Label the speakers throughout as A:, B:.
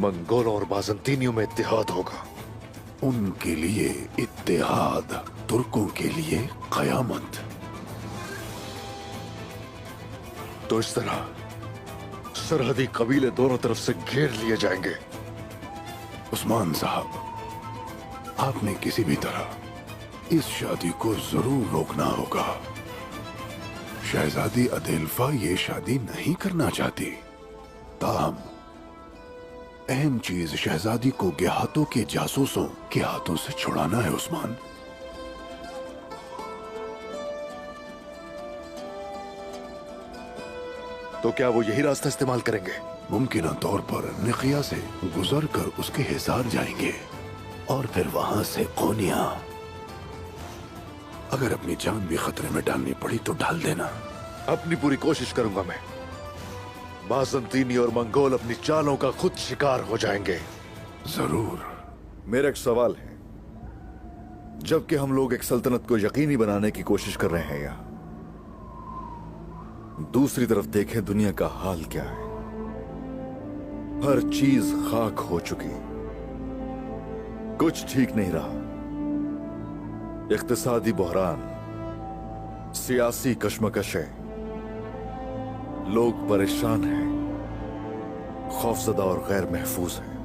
A: मंगोलों और बाज़ंतीनियों में इत्तेहाद होगा।
B: उनके लिए इत्तेहाद, तुर्कों के लिए कयामत।
A: तो इस तरह सरहदी कबीले दोनों तरफ से घेर लिए जाएंगे।
B: उस्मान साहब, आपने किसी भी तरह इस शादी को जरूर रोकना होगा। शहजादी अदेल्फा ये शादी नहीं करना चाहती। ताहम अहम चीज शहजादी को देहातों के जासूसों के हाथों से छुड़ाना है उस्मान।
A: तो क्या वो यही रास्ता इस्तेमाल करेंगे?
B: मुमकिन तौर पर निकिया से गुजर कर उसके हिसार जाएंगे और फिर वहां से कोनिया। अगर अपनी जान भी खतरे में डालनी पड़ी तो डाल देना।
A: अपनी पूरी कोशिश करूंगा मैं। बाज़ंतीनी और मंगोल अपनी चालों का खुद शिकार हो जाएंगे।
B: जरूर।
C: मेरा एक सवाल है। जबकि हम लोग एक सल्तनत को यकीनी बनाने की कोशिश कर रहे हैं, यहाँ दूसरी तरफ देखें दुनिया का हाल क्या है। हर चीज खाक हो चुकी, कुछ ठीक नहीं रहा। इक्तिसादी बुहरान, सियासी कशमकशें, लोग परेशान हैं, खौफजदा और गैर महफूज हैं।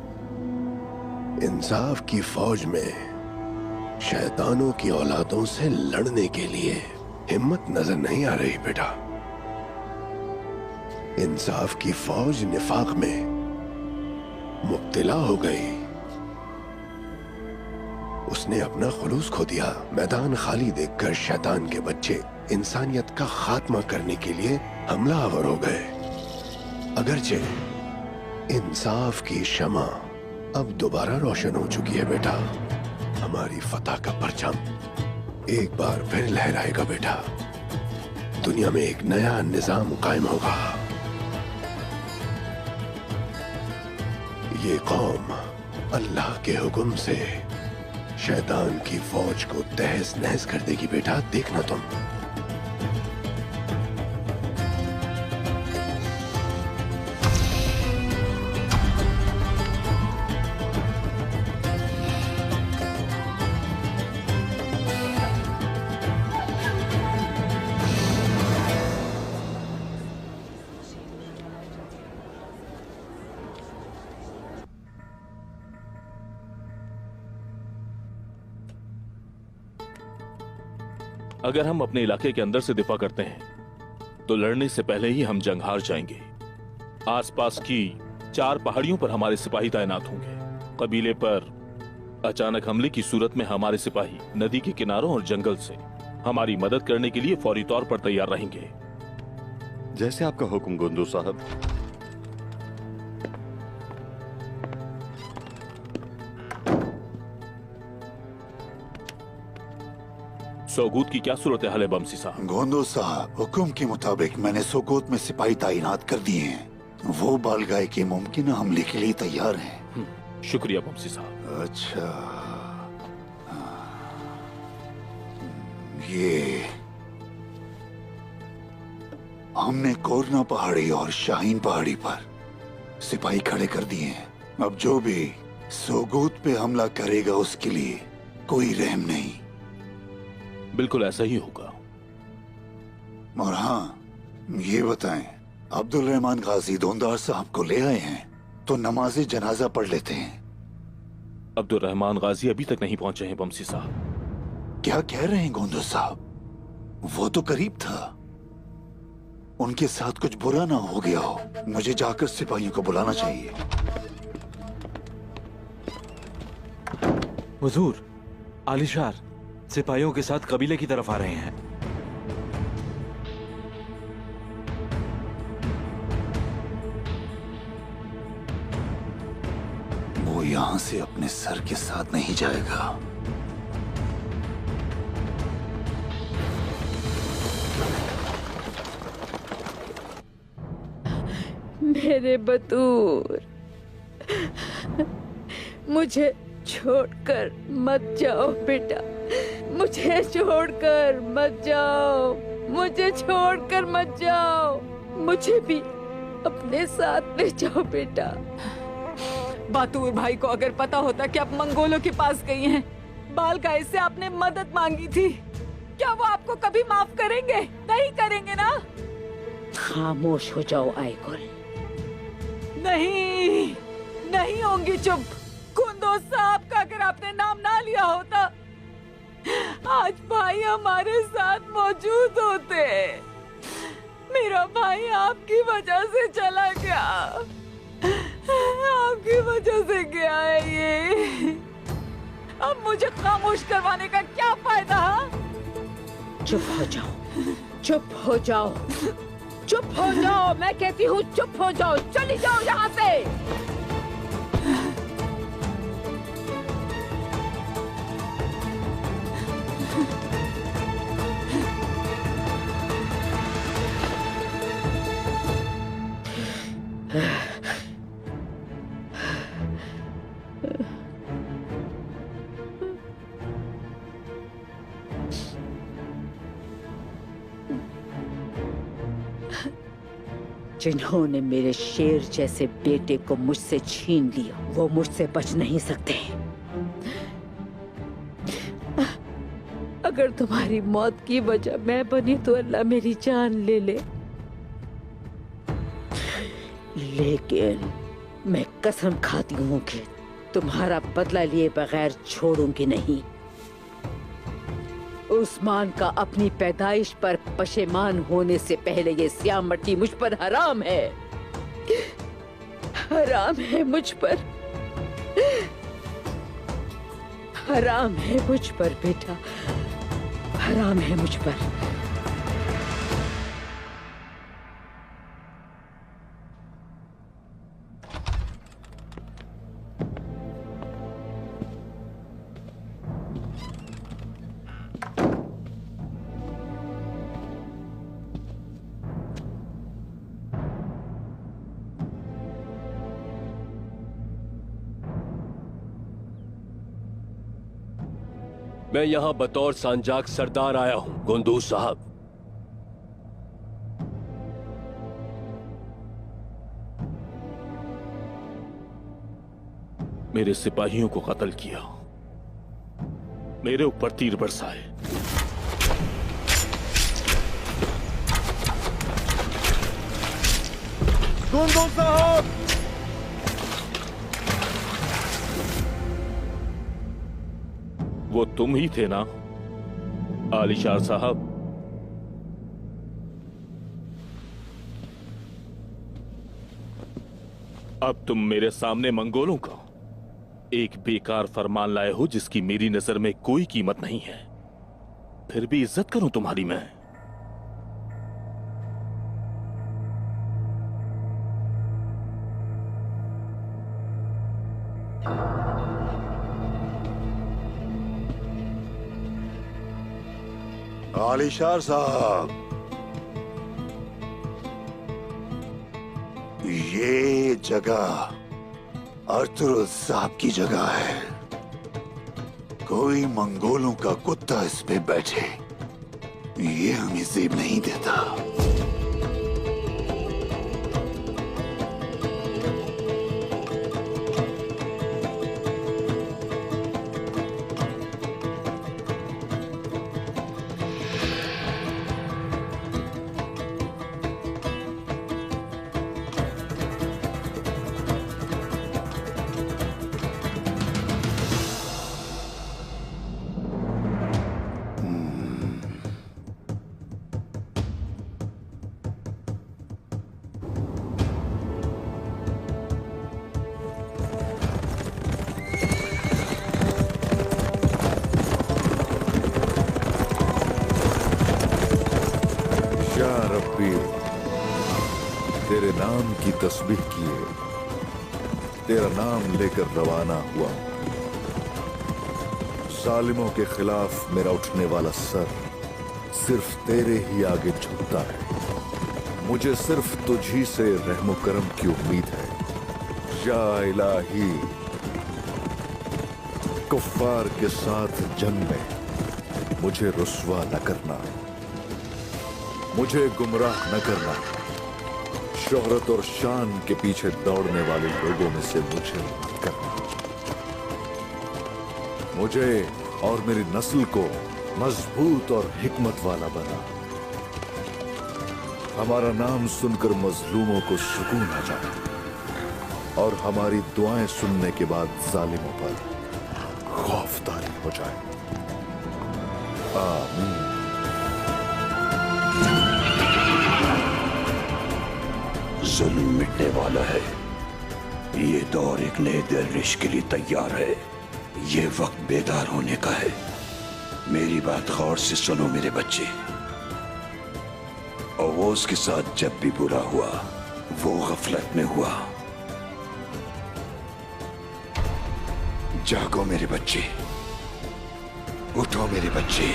B: इंसाफ की फौज में शैतानों की औलादों से लड़ने के लिए हिम्मत नजर नहीं आ रही बेटा। इंसाफ की फौज निफाक में मुब्तला हो गई। उसने अपना खुलूस खो दिया। मैदान खाली देखकर शैतान के बच्चे इंसानियत का खात्मा करने के लिए हमलावर हो गए। अगरचे इंसाफ की शमा अब दोबारा रोशन हो चुकी है बेटा। हमारी फतह का परचम एक बार फिर लहराएगा बेटा। दुनिया में एक नया निजाम कायम होगा। ये कौम अल्लाह के हुक्म से शैतान की फौज को तहस नहस कर देगी बेटा, देखना तुम।
D: अगर हम अपने इलाके के अंदर से दिफा करते हैं तो लड़ने से पहले ही हम जंग हार जाएंगे। आसपास की 4 पहाड़ियों पर हमारे सिपाही तैनात होंगे। कबीले पर अचानक हमले की सूरत में हमारे सिपाही नदी के किनारों और जंगल से हमारी मदद करने के लिए फौरी तौर पर तैयार रहेंगे।
E: जैसे आपका हुक्म गोंदो साहब।
D: सोगूत की क्या सूरत हाल है बमसी साहब?
F: गोंदो साहब, हुक्म के मुताबिक मैंने सोगूत में सिपाही तैनात कर दिए हैं। वो बालगाय के मुमकिन हमले के लिए तैयार हैं।
D: शुक्रिया बमसी साहब।
F: अच्छा, ये हमने कोरना पहाड़ी और शाहीन पहाड़ी पर सिपाही खड़े कर दिए हैं। अब जो भी सोगूत पे हमला करेगा उसके लिए कोई रहम नहीं।
D: बिल्कुल ऐसा ही होगा।
F: और हाँ, ये बताएं, अब्दुल रहमान गाजी दोंदार साहब को ले आए हैं तो नमाज़े जनाजा पढ़ लेते हैं।
D: अब्दुल रहमान गाजी अभी तक नहीं पहुंचे हैं बमसी साहब।
F: क्या कह रहे हैं गोंदो साहब? वो तो करीब था। उनके साथ कुछ बुरा ना हो गया हो। मुझे जाकर सिपाहियों को बुलाना चाहिए।
G: हुजूर, आलिशार सिपाहियों के साथ कबीले की तरफ आ रहे हैं।
F: वो यहां से अपने सर के साथ नहीं जाएगा।
H: मेरे बतूर, मुझे छोड़कर मत जाओ बेटा। मुझे छोड़कर मत जाओ। मुझे छोड़कर मत जाओ। मुझे भी अपने साथ ले जाओ बेटा। बातूर भाई को अगर पता होता कि आप मंगोलों के पास गई हैं, बाल गाय से आपने मदद मांगी थी, क्या वो आपको कभी माफ करेंगे? नहीं करेंगे ना?
I: खामोश हो जाओ आइगुल।
H: नहीं, नहीं होंगी चुप। कुंदो साहब का अगर आपने नाम ना लिया होता, आज भाई हमारे साथ मौजूद होते। मेरा भाई आपकी वजह से चला गया, आपकी वजह से गया है ये। अब मुझे खामोश करवाने का क्या फायदा?
I: चुप हो जाओ, चुप हो जाओ, चुप हो जाओ, मैं कहती हूँ चुप हो जाओ, चली जाओ यहाँ से। जिन्होंने मेरे शेर जैसे बेटे को मुझसे छीन लिया, वो मुझसे बच नहीं सकते।
H: अगर तुम्हारी मौत की वजह मैं बनी तो अल्लाह मेरी जान ले ले,
I: लेकिन मैं कसम खाती हूँ कि तुम्हारा बदला लिए बगैर छोड़ूंगी नहीं। उस्मान का अपनी पैदाइश पर पशेमान होने से पहले ये स्याह मट्टी मुझ पर हराम है, हराम है मुझ पर, हराम है मुझ पर बेटा, हराम है मुझ पर।
J: मैं यहाँ बतौर सांजाक सरदार आया हूँ गुंदू साहब।
D: मेरे सिपाहियों को कत्ल किया, मेरे ऊपर तीर बरसाए।
C: गुंदू साहब!
D: वो तुम ही थे ना आलिशार साहब? अब तुम मेरे सामने मंगोलों का एक बेकार फरमान लाए हो जिसकी मेरी नजर में कोई कीमत नहीं है। फिर भी इज्जत करूं तुम्हारी मैं?
F: आलिशार साहब, ये जगह अर्तुरुल साहब की जगह है। कोई मंगोलों का कुत्ता इस पे बैठे, ये हमें जेब नहीं देता।
C: तेरे नाम की तस्बीह किए, तेरा नाम लेकर रवाना हुआ। जालिमों के खिलाफ मेरा उठने वाला सर सिर्फ तेरे ही आगे झुकता है। मुझे सिर्फ तुझी से रहमो करम की उम्मीद है। या इलाही, कुफ्फार के साथ जंग में मुझे रुस्वा न करना, मुझे गुमराह न करना। शोहरत और शान के पीछे दौड़ने वाले लोगों में से मुझे मुझे और मेरी नस्ल को मजबूत और हिकमत वाला बना। हमारा नाम सुनकर मजलूमों को सुकून आ जाए और हमारी दुआएं सुनने के बाद जालिमों पर खौफ तारी हो जाए। आमीन।
F: जुल्म मिटने वाला है। ये दौर एक नए दरिश के लिए तैयार है। ये वक्त बेदार होने का है। मेरी बात गौर से सुनो मेरे बच्चे। और वो उसके साथ जब भी बुरा हुआ वो गफलत में हुआ। जागो मेरे बच्चे, उठो मेरे बच्चे।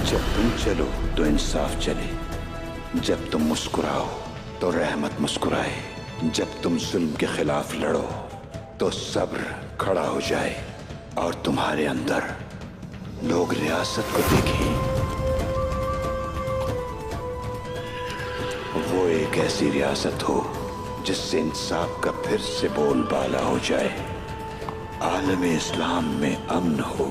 F: जब तुम चलो तो इंसाफ चले, जब तुम मुस्कुराओ तो रहमत मुस्कुराए, जब तुम जुल्म के खिलाफ लड़ो तो सब्र खड़ा हो जाए और तुम्हारे अंदर लोग रियासत को देखें। वो एक ऐसी रियासत हो जिससे इंसाफ का फिर से बोलबाला हो जाए। आलम इस्लाम में अमन हो,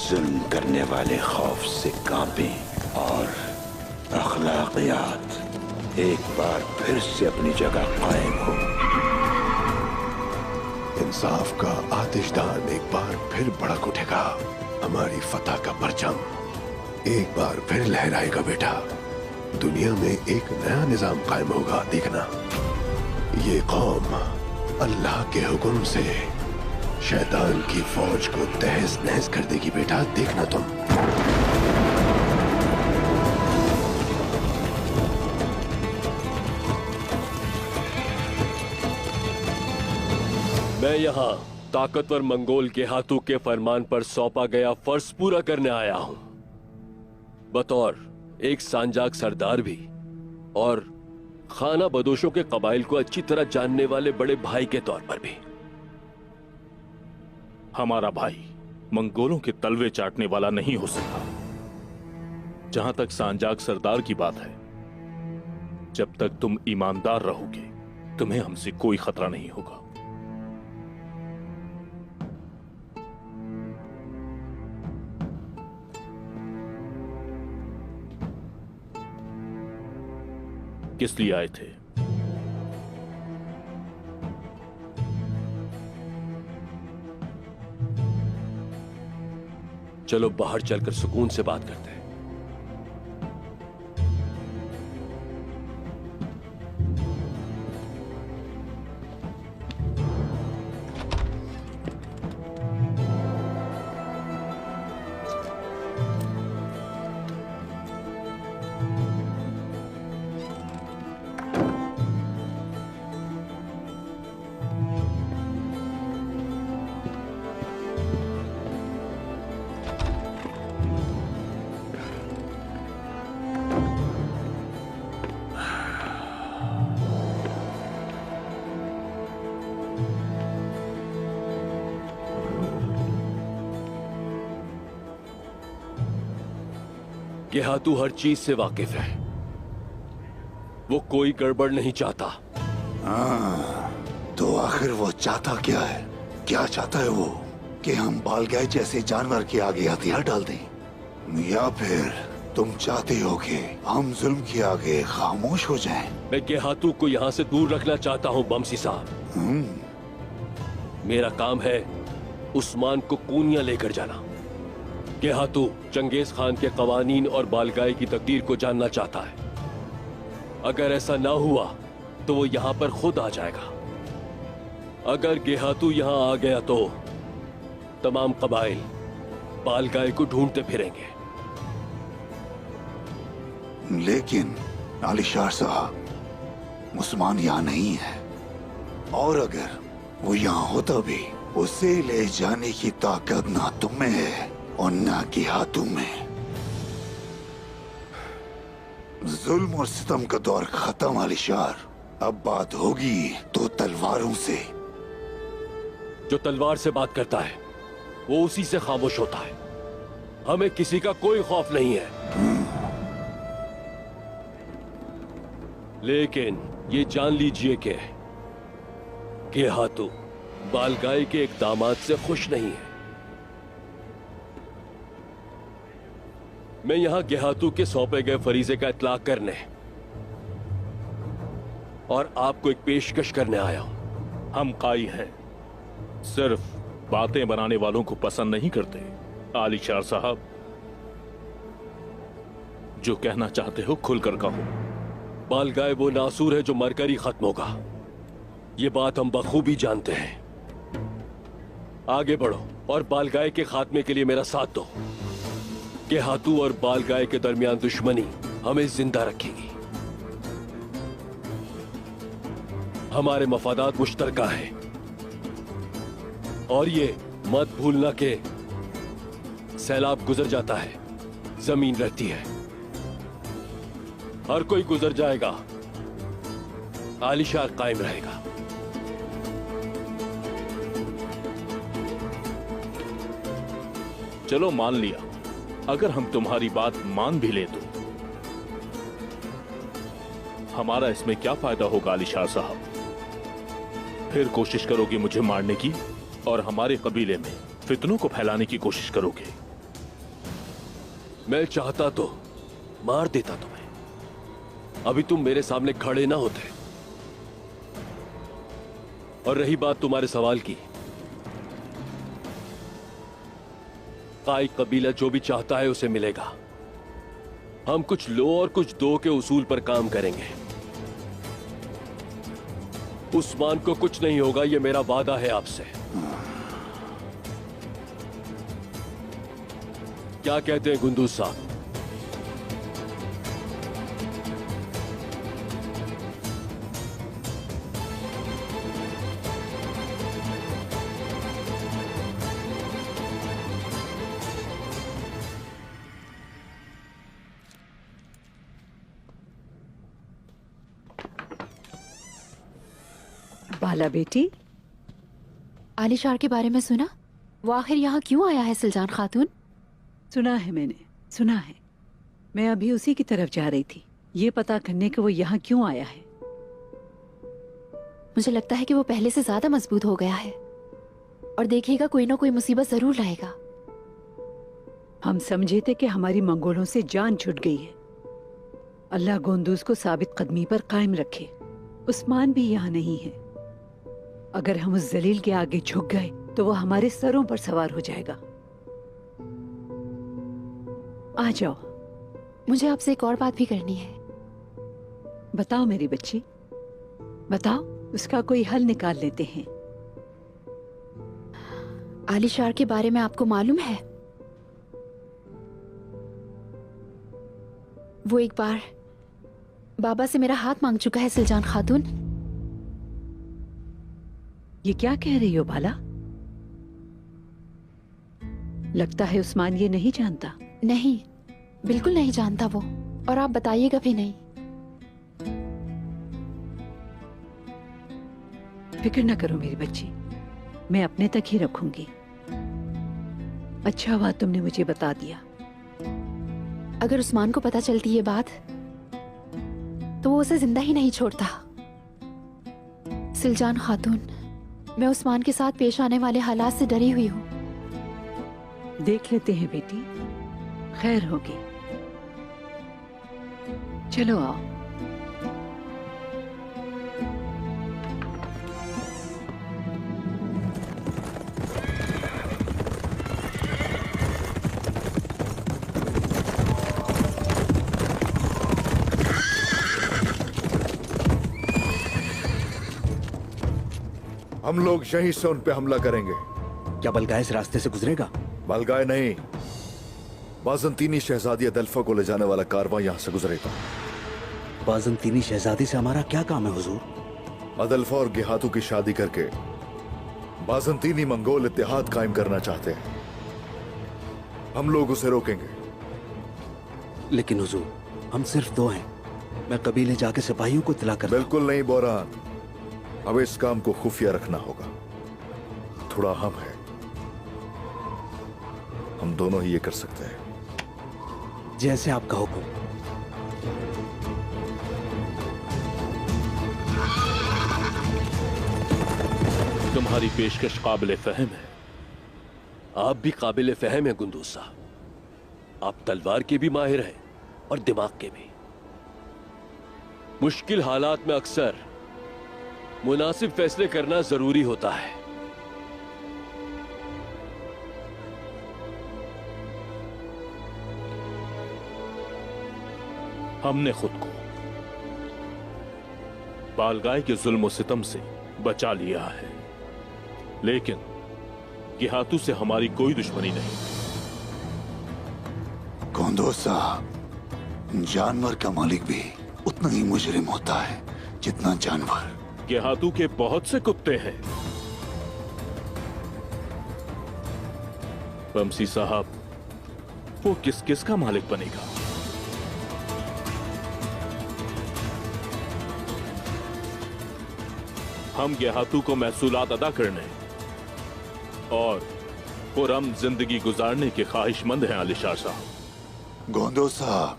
F: जुल्म करने वाले खौफ से कांपें और अखलाकियात एक बार फिर से अपनी जगह कायम हो।
B: इंसाफ का आतिशदान एक बार फिर भड़क उठेगा। हमारी फतह का परचम एक बार फिर लहराएगा बेटा। दुनिया में एक नया निजाम कायम होगा, देखना। ये कौम अल्लाह के हुक्म से शैतान की फौज को तहस नहस कर देगी बेटा, देखना तुम।
J: मैं यहाँ ताकतवर मंगोल के हाथों के फरमान पर सौंपा गया फर्ज पूरा करने आया हूँ, बतौर एक सांजाक सरदार भी और खाना बदोशों के कबाइल को अच्छी तरह जानने वाले बड़े भाई के तौर पर भी।
D: हमारा भाई मंगोलों के तलवे चाटने वाला नहीं हो सकता। जहां तक सांजाक सरदार की बात है, जब तक तुम ईमानदार रहोगे तुम्हें हमसे कोई खतरा नहीं होगा। किस लिए आए थे?
J: चलो बाहर चलकर सुकून से बात करते हैं। गेहातू हर चीज से वाकिफ है। वो कोई गड़बड़ नहीं चाहता।
F: तो आखिर वो चाहता क्या है? क्या चाहता है वो? कि हम बालगाय जैसे जानवर के आगे हथियार डाल दें? या फिर तुम चाहते हो कि हम जुल्म के आगे खामोश हो जाएं?
J: मैं गेहातू को यहाँ से दूर रखना चाहता हूँ बमसी साहब। मेरा काम है उस्मान को कूनिया लेकर जाना। गेहातू चंगेज खान के कवानीन और बालगाय की तकदीर को जानना चाहता है। अगर ऐसा ना हुआ तो वो यहाँ पर खुद आ जाएगा। अगर गेहातू यहाँ आ गया तो तमाम कबाइल बालगाय को ढूंढते फिरेंगे।
F: लेकिन आलिशार साहब, उस्मान यहाँ नहीं है, और अगर वो यहाँ होता भी उसे ले जाने की ताकत ना तुम में है और ना गेहातू में। जुल्म और सितम का दौर खत्म आलिशार। अब बात होगी तो तलवारों से।
J: जो तलवार से बात करता है वो उसी से खामोश होता है। हमें किसी का कोई खौफ नहीं है। लेकिन ये जान लीजिए कि गेहातू बालगाय के एक दामाद से खुश नहीं है। मैं यहां गेहातू के सौंपे गए फरीजे का इतलाक करने और आपको एक पेशकश करने आया हूं।
D: हम काई हैं, सिर्फ बातें बनाने वालों को पसंद नहीं करते। आलिशार साहब, जो कहना चाहते हो खुलकर कहो।
J: बालगाय वो नासूर है जो मरकर ही खत्म होगा, ये बात हम बखूबी जानते हैं। आगे बढ़ो और बालगाय के खात्मे के लिए मेरा साथ दो। गेहातू और बालगाय के दरमियान दुश्मनी हमें जिंदा रखेगी। हमारे मफादात मुश्तरका हैं और ये मत भूलना कि सैलाब गुजर जाता है, जमीन रहती है। हर कोई गुजर जाएगा, आलिशार कायम रहेगा।
D: चलो मान लिया, अगर हम तुम्हारी बात मान भी ले तो हमारा इसमें क्या फायदा होगा आलिशार साहब? फिर कोशिश करोगे मुझे मारने की और हमारे कबीले में फितनों को फैलाने की कोशिश करोगे।
J: मैं चाहता तो मार देता तुम्हें, अभी तुम मेरे सामने खड़े ना होते। और रही बात तुम्हारे सवाल की, काई कबीला जो भी चाहता है उसे मिलेगा। हम कुछ लो और कुछ दो के उसूल पर काम करेंगे। उस्मान को कुछ नहीं होगा, यह मेरा वादा है आपसे। क्या कहते हैं गुंदूज साहब?
K: बाला बेटी,
L: आलिशार के बारे में सुना? वो आखिर यहाँ क्यों आया है सुल्तान खातून?
K: सुना है मैंने, सुना है। मैं अभी उसी की तरफ जा रही थी, ये पता करने कि वो यहाँ क्यों आया है।
L: मुझे लगता है कि वो पहले से ज्यादा मजबूत हो गया है और देखिएगा कोई ना कोई मुसीबत जरूर लाएगा।
K: हम समझे थे कि हमारी मंगोलों से जान छूट गई है। अल्लाह गोंदूज को साबित कदमी पर कायम रखे। उस्मान भी यहाँ नहीं है। अगर हम उस जलील के आगे झुक गए तो वो हमारे सरों पर सवार हो जाएगा। आ जाओ।
L: मुझे आपसे एक और बात भी करनी है।
K: बताओ मेरी बच्ची, बताओ, उसका कोई हल निकाल लेते हैं।
L: आलिशार के बारे में आपको मालूम है? वो एक बार बाबा से मेरा हाथ मांग चुका है सुल्तान खातून।
K: ये क्या कह रही हो बाला? लगता है उस्मान ये नहीं जानता।
L: नहीं, बिल्कुल नहीं जानता वो, और आप बताइएगा भी नहीं।
K: फिक्र न करो मेरी बच्ची, मैं अपने तक ही रखूंगी। अच्छा हुआ तुमने मुझे बता दिया।
L: अगर उस्मान को पता चलती ये बात तो वो उसे जिंदा ही नहीं छोड़ता। सुल्तान खातून, मैं उस्मान के साथ पेश आने वाले हालात से डरी हुई हूँ।
K: देख लेते हैं बेटी, खैर होगी। चलो आओ।
C: हम लोग यहीं से उन पे हमला करेंगे।
M: क्या बलगाय इस रास्ते से गुजरेगा?
C: बलगाय नहीं, बाजंतीनी शहजादी अदल्फा को ले जाने वाला कारवां यहां से गुजरेगा।
M: बाजंतीनी शहजादी से हमारा क्या काम है हुजूर?
C: अदल्फा और गेहातू की शादी करके बाजंतीनी मंगोल इत्तेहाद कायम करना चाहते हैं। हम लोग उसे रोकेंगे।
M: लेकिन हुजूर, हम सिर्फ दो हैं। मैं कबीले जाके सिपाहियों को इत्तला कर।
C: बिल्कुल नहीं बोरान, अब इस काम को खुफिया रखना होगा। थोड़ा हम है, हम दोनों ही ये कर सकते हैं।
M: जैसे आपका हुक्म।
D: तुम्हारी पेशकश काबिल फहम है।
J: आप भी काबिल फहम है गुंदूज साहब। आप तलवार के भी माहिर हैं और दिमाग के भी। मुश्किल हालात में अक्सर मुनासिब फैसले करना जरूरी होता है।
D: हमने खुद को बालगाय के जुल्म सितम से बचा लिया है, लेकिन गिहातू से हमारी कोई दुश्मनी नहीं।
F: गोंदोसा, जानवर का मालिक भी उतना ही मुजरिम होता है जितना जानवर।
D: गिहातू के बहुत से कुत्ते हैं। बमसी साहब, वो किस किस का मालिक बनेगा? हम गिहातू को महसूलात अदा करने और पुरअमन जिंदगी गुजारने के ख्वाहिशमंद हैं आलिशार साहब।
F: गोंदोसा,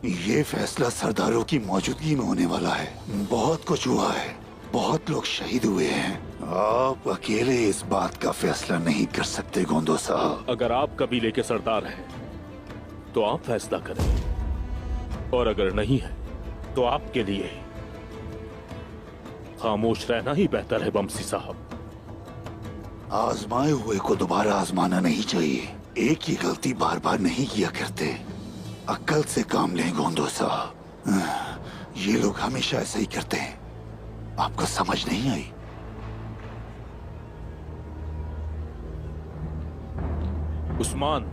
F: ये फैसला सरदारों की मौजूदगी में होने वाला है। बहुत कुछ हुआ है, बहुत लोग शहीद हुए हैं। आप अकेले इस बात का फैसला नहीं कर सकते गोंदोसा।
D: अगर आप कबीले के सरदार हैं तो आप फैसला करें, और अगर नहीं है तो आपके लिए खामोश रहना ही बेहतर है बमसी साहब।
F: आजमाए हुए को दोबारा आजमाना नहीं चाहिए। एक ही गलती बार बार नहीं किया करते। अक्ल से काम लें गोंदोसा। ये लोग हमेशा ऐसा ही करते हैं। आपको समझ नहीं आई?
D: उस्मान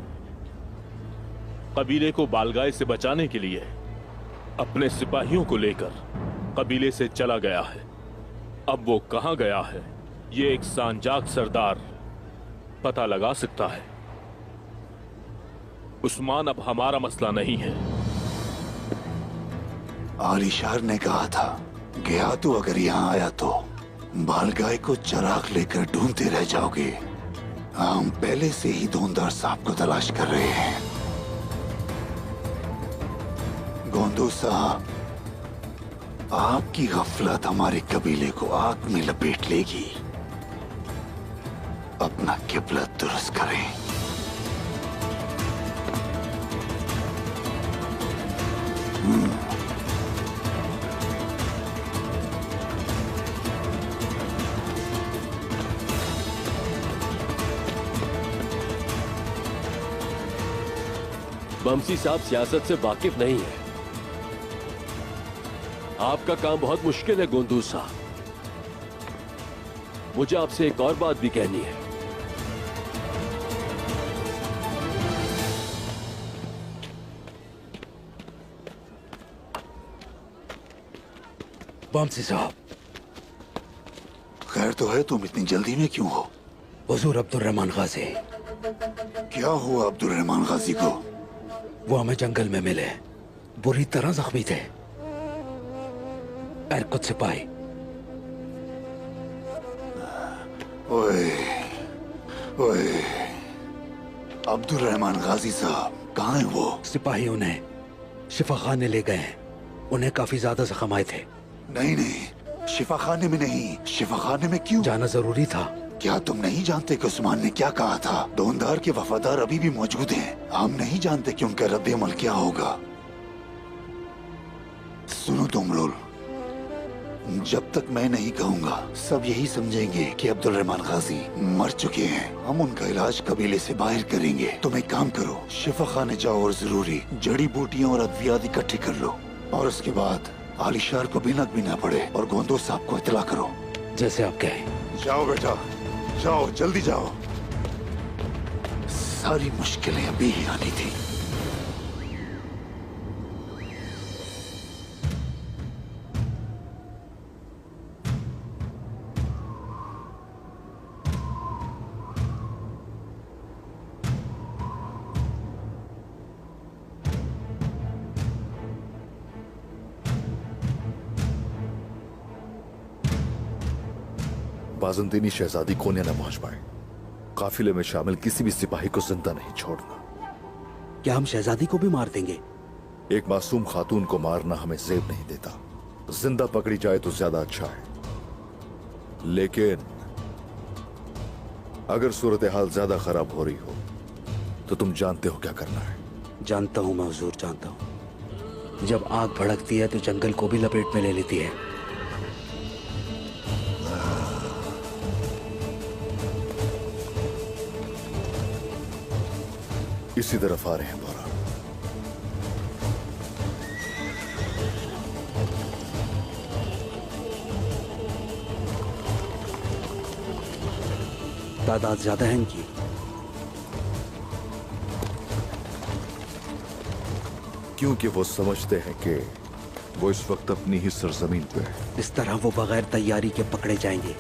D: कबीले को बालगाय से बचाने के लिए अपने सिपाहियों को लेकर कबीले से चला गया है। अब वो कहां गया है, ये एक सांजाक सरदार पता लगा सकता है। उस्मान अब हमारा मसला नहीं है।
F: आलिशार ने कहा था, गया तो अगर यहाँ आया तो बालगाय को चराग लेकर ढूंढते रह जाओगे। हम पहले से ही धोनदार साहब को तलाश कर रहे हैं। गोंदो साहब, आपकी गफलत हमारे कबीले को आग में लपेट लेगी। अपना किबलत दुरुस्त करें।
J: बमसी साहब सियासत से वाकिफ नहीं है। आपका काम बहुत मुश्किल है गोंदू साहब। मुझे आपसे एक और बात भी कहनी है।
M: बमसी साहब,
F: खैर तो है, तुम इतनी जल्दी में क्यों हो?
M: हुजूर अब्दुर्रहमान गाजी।
F: क्या हुआ अब्दुर्रहमान गाजी को?
M: वो हमें जंगल में मिले, बुरी तरह जख्मी थे। कुछ सिपाही।
F: ओए, ओए, अब्दुर्रहमान गाजी साहब कहाँ हैं वो?
M: सिपाही उन्हें शिफाखाने ले गए हैं। उन्हें काफी ज्यादा जख्म आए थे।
F: नहीं नहीं, शिफाखाने में नहीं। शिफाखाने में क्यों
M: जाना जरूरी था?
F: क्या तुम नहीं जानते कि उस्मान ने क्या कहा था? धोनदार के वफादार अभी भी मौजूद हैं। हम नहीं जानते कि उनका रद्द अमल क्या होगा। सुनो तुम लोग, जब तक मैं नहीं कहूंगा सब यही समझेंगे कि अब्दुर्रहमान गाजी मर चुके हैं। हम उनका इलाज कबीले से बाहर करेंगे। तुम एक काम करो, शिफाखाने जाओ और जरूरी जड़ी बूटियां और अद्वियात इकट्ठी कर लो, और उसके बाद आलिशार को बिनक भी ना पड़े और गोंदो साहब को इतला करो।
M: जैसे आप कहें।
F: जाओ बेटा, जाओ, जल्दी जाओ। सारी मुश्किलें अभी ही आनी थी।
C: बाजंतीनी शहजादी कोने न पहुंच पाए। काफिले में शामिल किसी भी सिपाही को जिंदा नहीं छोड़ना।
M: क्या हम शहजादी को भी मार देंगे?
C: एक मासूम खातून को मारना हमें जेब नहीं देता। जिंदा पकड़ी जाए तो ज्यादा अच्छा है, लेकिन अगर सूरत हाल ज्यादा खराब हो रही हो तो तुम जानते हो क्या करना है।
M: जानता हूँ मैं हुजूर, जानता हूँ। जब आग भड़कती है तो जंगल को भी लपेट में ले लेती है।
C: इसी तरफ आ रहे हैं बोरा।
M: तादाद ज्यादा है इनकी।
C: क्योंकि वो समझते हैं कि वो इस वक्त अपनी ही सरजमीन पे है।
M: इस तरह वो बगैर तैयारी के पकड़े जाएंगे।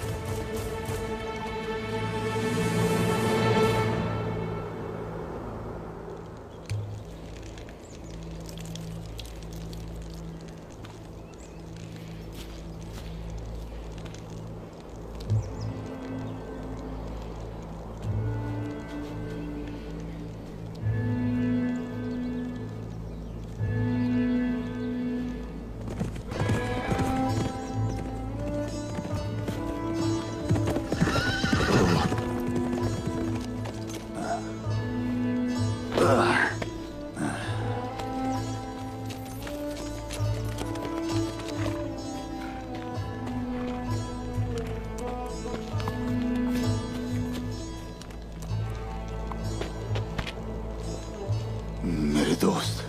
F: मेरे दोस्त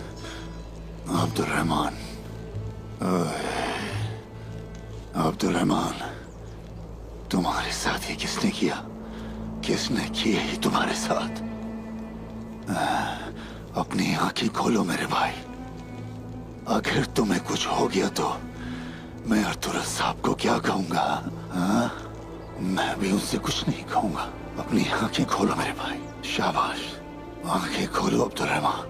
F: अब्दुल रहमान, अब्दुल रहमान, तुम्हारे साथ ये किसने किया? किसने किया ही तुम्हारे साथ? अपनी आंखें खोलो मेरे भाई। अगर तुम्हें कुछ हो गया तो मैं अरतुगरुल साहब को क्या कहूंगा? मैं भी उनसे कुछ नहीं कहूंगा। अपनी आंखें खोलो मेरे भाई। शाबाश, आंखें खोलो अब्दुल रहमान।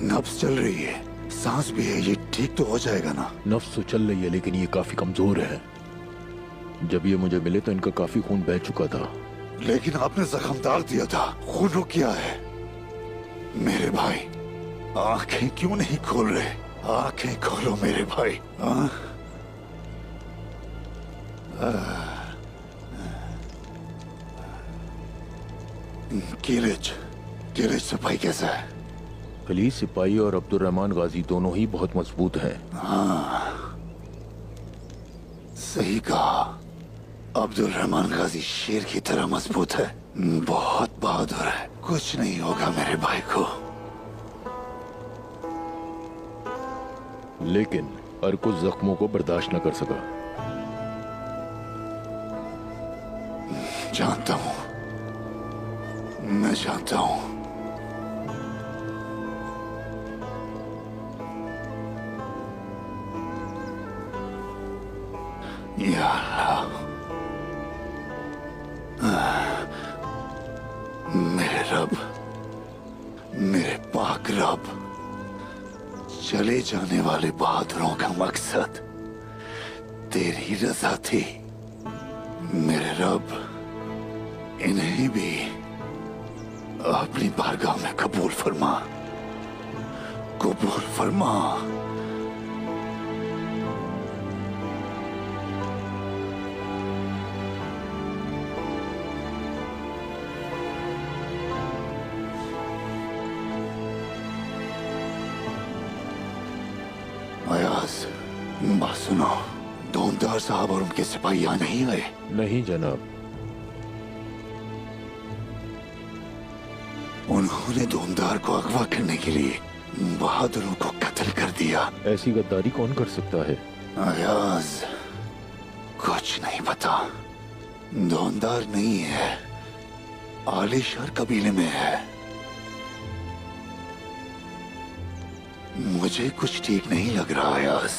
F: नब्ज चल रही है, सांस भी है, ये ठीक तो हो जाएगा ना?
A: नफ्स तो चल रही है लेकिन ये काफी कमजोर है। जब ये मुझे मिले तो इनका काफी खून बह चुका था।
F: लेकिन आपने जख्म डाल दिया था, खून रुक गया है। मेरे भाई आंखें क्यों नहीं खोल रहे? आंखें खोलो मेरे भाई। किलिच सिपाही कैसा है?
A: खलीज सिपाही और अब्दुल रहमान गाजी दोनों ही बहुत मजबूत हैं।
F: हाँ, सही कहा। अब्दुल रहमान गाजी शेर की तरह मजबूत है, बहुत बहादुर है। कुछ नहीं होगा मेरे भाई को।
A: लेकिन अरकुस जख्मों को बर्दाश्त न कर सका।
F: जानता हूं, मैं जानता हूं। या अल्लाह, मेरे रब, मेरे पाक रब, चले जाने वाले बहादुरों का मकसद तेरी रजा थी। मेरे रब, इन्हें भी अपनी बारगाह में कबूल फरमा, कबूल फरमा। अयाज, बात सुनो। दोमदार साहब और उनके सिपाही यहाँ नहीं आए?
A: नहीं जनाब।
F: उन्होंने दोमदार को अगवा करने के लिए बहादुरों को कत्ल कर दिया।
A: ऐसी गद्दारी कौन कर सकता है?
F: अयाज, कुछ नहीं पता। दोमदार नहीं है, आलिशार कबीले में है। मुझे कुछ ठीक नहीं लग रहा अयाज।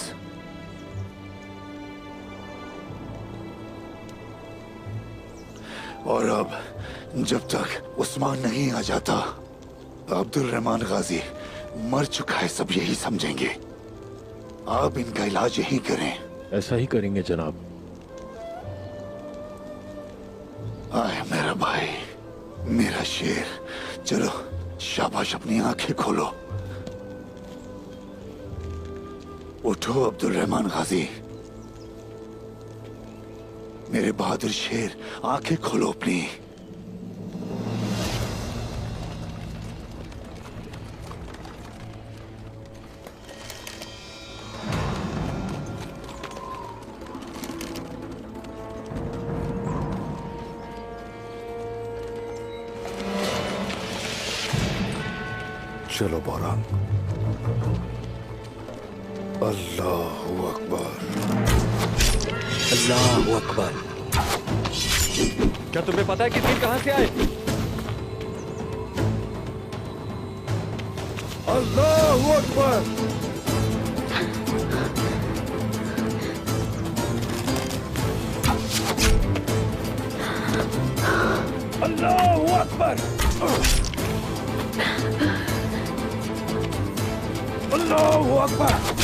F: और अब जब तक उस्मान नहीं आ जाता, अब्दुल रहमान गाजी मर चुका है, सब यही समझेंगे। आप इनका इलाज यही करें।
A: ऐसा ही करेंगे जनाब।
F: आए मेरा भाई, मेरा शेर। चलो शाबाश, अपनी आंखें खोलो। उठो अब्दुल रहमान गाजी, मेरे बहादुर शेर, आंखें खोलो अपनी।
C: चलो बौरान। अल्लाहू अकबर।
M: अल्लाहू अकबर।
G: क्या तुम्हें पता है कि तीर कहां से आए?
C: अल्लाहू अकबर।
J: अल्लाहू अकबर। अल्लाहू अकबर।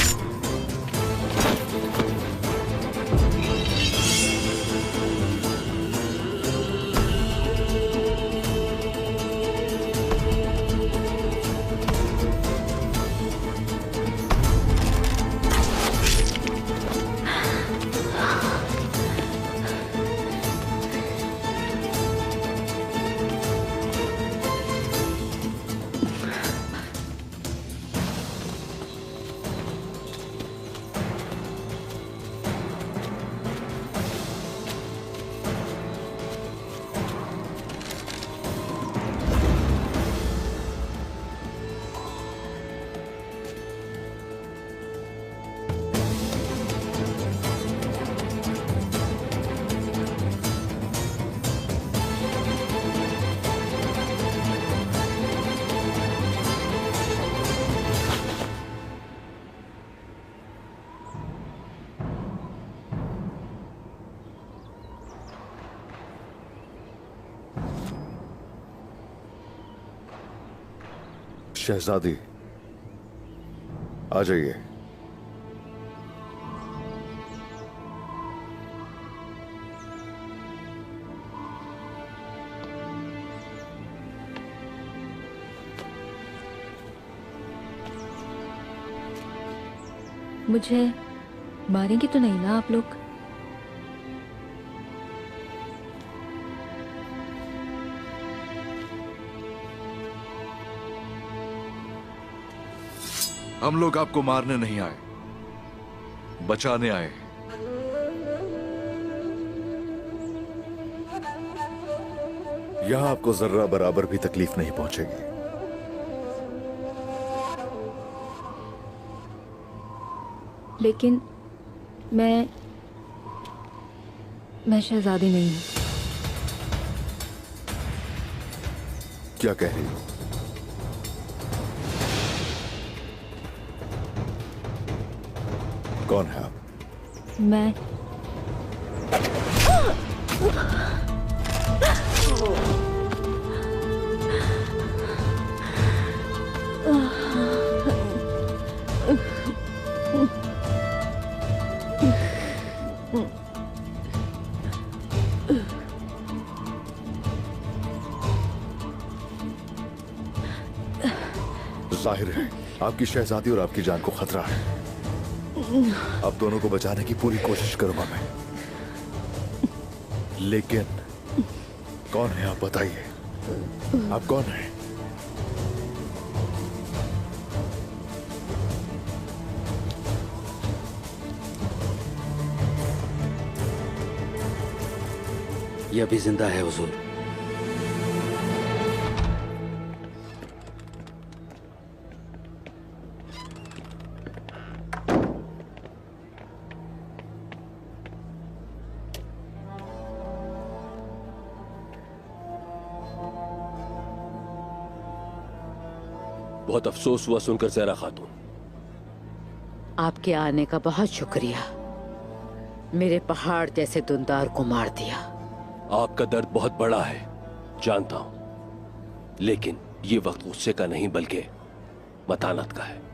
C: शहजादी, आ जाइए।
N: मुझे मारेंगे तो नहीं ना आप लोग?
A: हम लोग आपको मारने नहीं आए, बचाने आए।
C: यहां आपको जर्रा बराबर भी तकलीफ नहीं पहुंचेगी।
N: लेकिन मैं शहजादी नहीं हूं।
C: क्या कह रही हो? कौन है आप?
N: मैं
C: जाहिर है आपकी शहजादी और आपकी जान को खतरा है। अब दोनों को बचाने की पूरी कोशिश करूंगा मैं। लेकिन कौन है आप बताइए, आप कौन हैं?
M: ये अभी जिंदा है हुजूर।
J: बहुत अफसोस हुआ सुनकर ज़हरा खातून।
I: आपके आने का बहुत शुक्रिया। मेरे पहाड़ जैसे दुंदार को मार दिया।
J: आपका दर्द बहुत बड़ा है, जानता हूं, लेकिन ये वक्त गुस्से का नहीं बल्कि मतानत का है।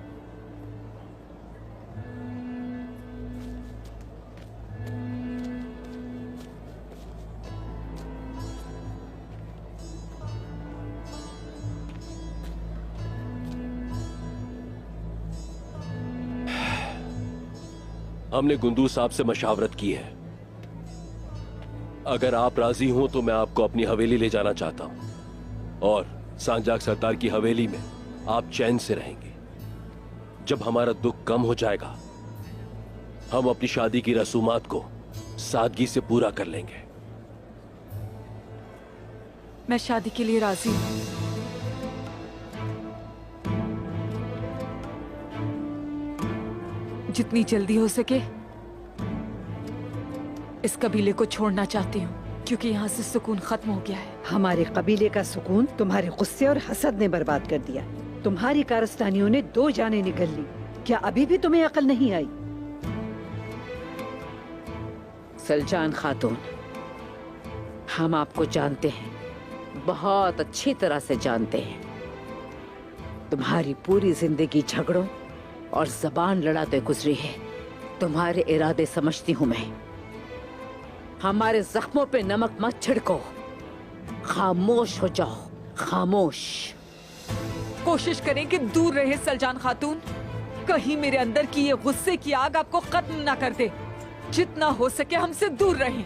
J: हमने गुंदू साहब से मशावरत की है। अगर आप राजी हो तो मैं आपको अपनी हवेली ले जाना चाहता हूं और सांजाक सरदार की हवेली में आप चैन से रहेंगे। जब हमारा दुख कम हो जाएगा हम अपनी शादी की रसूमात को सादगी से पूरा कर लेंगे।
H: मैं शादी के लिए राजी हूं। जितनी जल्दी हो सके इस कबीले को छोड़ना चाहती हूँ क्योंकि यहाँ से सुकून खत्म हो गया है।
K: हमारे कबीले का सुकून तुम्हारे गुस्से और हसद ने बर्बाद कर दिया। तुम्हारी कारस्तानियों ने 2 जानें निगल ली। क्या अभी भी तुम्हें अकल नहीं आई? सलजान खातून, हम आपको जानते हैं, बहुत अच्छी तरह से जानते हैं। तुम्हारी पूरी जिंदगी झगड़ों और जबान लड़ाते गुजरी है। तुम्हारे इरादे समझती हूं मैं। हमारे जख्मों पे नमक मत छिड़को। खामोश हो जाओ, खामोश।
H: कोशिश करें कि दूर रहे सलजान खातून। कहीं मेरे अंदर की ये गुस्से की आग आपको खत्म ना कर दे। जितना हो सके हमसे दूर रहें।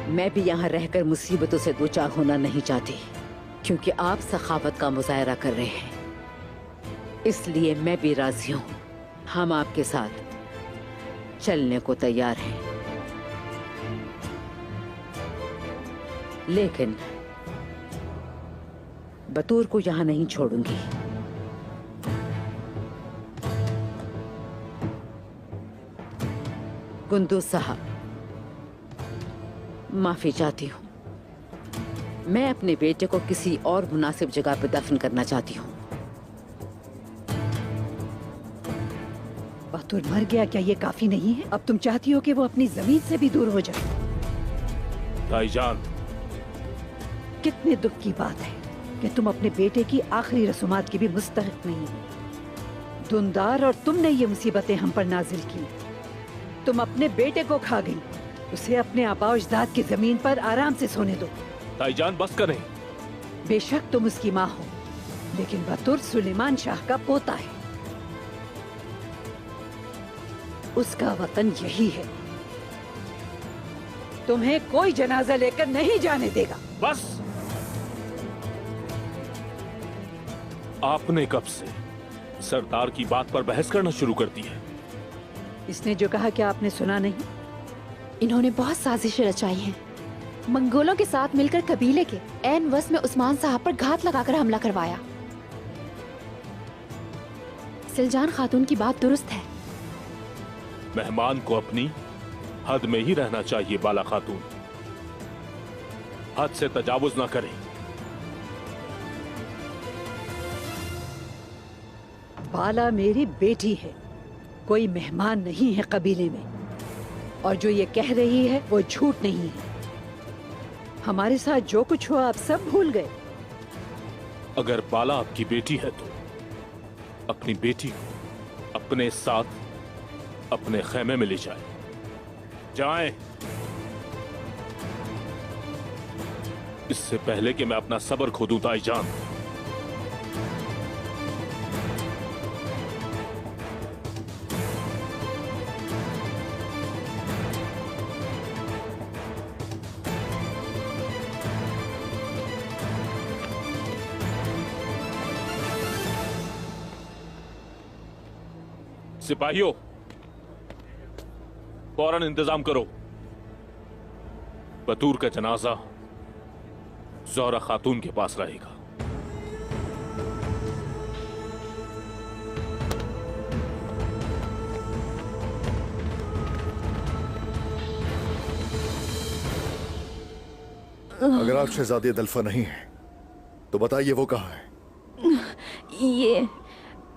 K: मैं भी यहाँ रहकर मुसीबतों से दो चार होना नहीं चाहती, क्योंकि आप सखावत का मुजाहरा कर रहे हैं। इसलिए मैं भी राजी हूँ। हम आपके साथ चलने को तैयार हैं, लेकिन बतूर को यहाँ नहीं छोड़ूंगी। गुंदू साहब, माफी चाहती हूँ। मैं अपने बेटे को किसी और मुनासिब जगह पर दफन करना चाहती हूँ। बतूर मर गया, क्या ये काफी नहीं है? अब तुम चाहती हो कि वो अपनी जमीन से भी दूर हो जाए।
D: भाईजान,
K: कितने दुख की बात है कि तुम अपने बेटे की आखिरी रसूमात की भी मुस्तहिक नहीं हो। दुनदार और तुमने ये मुसीबतें हम पर नाजिल की। तुम अपने बेटे को खा गई। उसे अपने आबा अजदाद की जमीन पर आराम से सोने दो।
D: भाईजान बस करें।
K: बेशक तुम उसकी माँ हो, लेकिन बतूर सुलेमान शाह का पोता है। उसका वतन यही है। तुम्हें कोई जनाजा लेकर नहीं जाने देगा।
D: बस। आपने कब से सरदार की बात पर बहस करना शुरू कर दी है?
K: इसने जो कहा क्या आपने सुना नहीं?
L: इन्होंने बहुत साजिशें रचाई हैं। मंगोलों के साथ मिलकर कबीले के ऐन वस में उस्मान साहब पर घात लगाकर हमला करवाया। सिलजान खातून की बात दुरुस्त है।
D: मेहमान को अपनी हद में ही रहना चाहिए बाला खातून। हद से तजावुज ना करें।
K: बाला मेरी बेटी है, कोई मेहमान नहीं है कबीले में। और जो ये कह रही है वो झूठ नहीं है। हमारे साथ जो कुछ हुआ आप सब भूल गए।
D: अगर बाला आपकी बेटी है तो अपनी बेटी को अपने साथ अपने खेमे में ले जाए। जाएं। इससे पहले कि मैं अपना सब्र खो दूं ताईजान। सिपाहियों, फौरन इंतजाम करो। बतूर का जनाजा ज़ोहरा खातून के पास रहेगा।
C: अगर आप शहजादी दल्फा नहीं है तो बताइए वो कहाँ है?
N: ये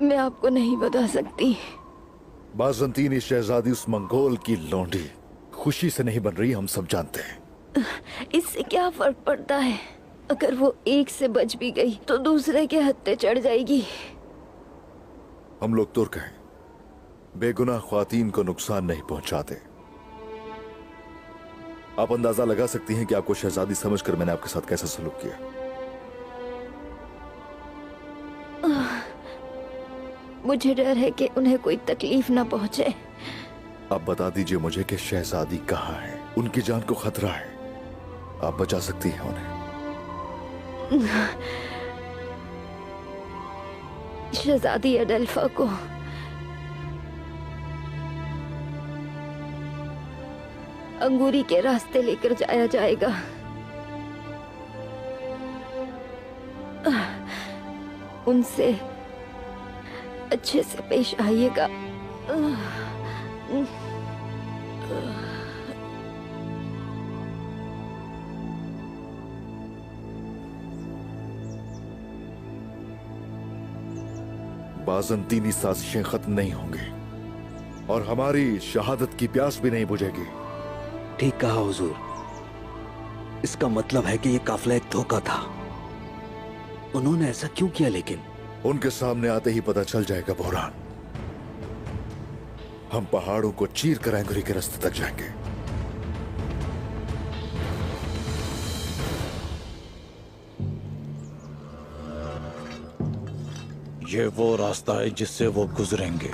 N: मैं आपको नहीं बता सकती।
C: बाज़ंतीनी शहजादी उस मंगोल की लौंडी खुशी से नहीं बन रही, हम सब जानते हैं।
N: इससे क्या फर्क पड़ता है? अगर वो एक से बच भी गई तो दूसरे के हत्थे चढ़ जाएगी।
C: हम लोग तुर्क हैं, बेगुनाह ख्वातीन को नुकसान नहीं पहुंचाते। आप अंदाजा लगा सकती हैं कि आपको शहजादी समझकर मैंने आपके साथ कैसा सलूक किया।
N: मुझे डर है कि उन्हें कोई तकलीफ ना पहुंचे।
C: अब बता दीजिए मुझे कि शहजादी कहाँ है? उनकी जान को खतरा है, आप बचा सकती हैं उन्हें?
N: शहजादी अडल्फा को अंगूरी के रास्ते लेकर जाया जाएगा। उनसे अच्छे से पेश आइएगा।
C: बाज़ंतीनी साजिशें खत्म नहीं होंगी और हमारी शहादत की प्यास भी नहीं बुझेगी।
M: ठीक कहा हुजूर। इसका मतलब है कि ये काफिला एक धोखा था। उन्होंने ऐसा क्यों किया? लेकिन
C: उनके सामने आते ही पता चल जाएगा बुहरान। हम पहाड़ों को चीर कर एंगरी के रास्ते तक जाएंगे।
O: ये वो रास्ता है जिससे वो गुजरेंगे।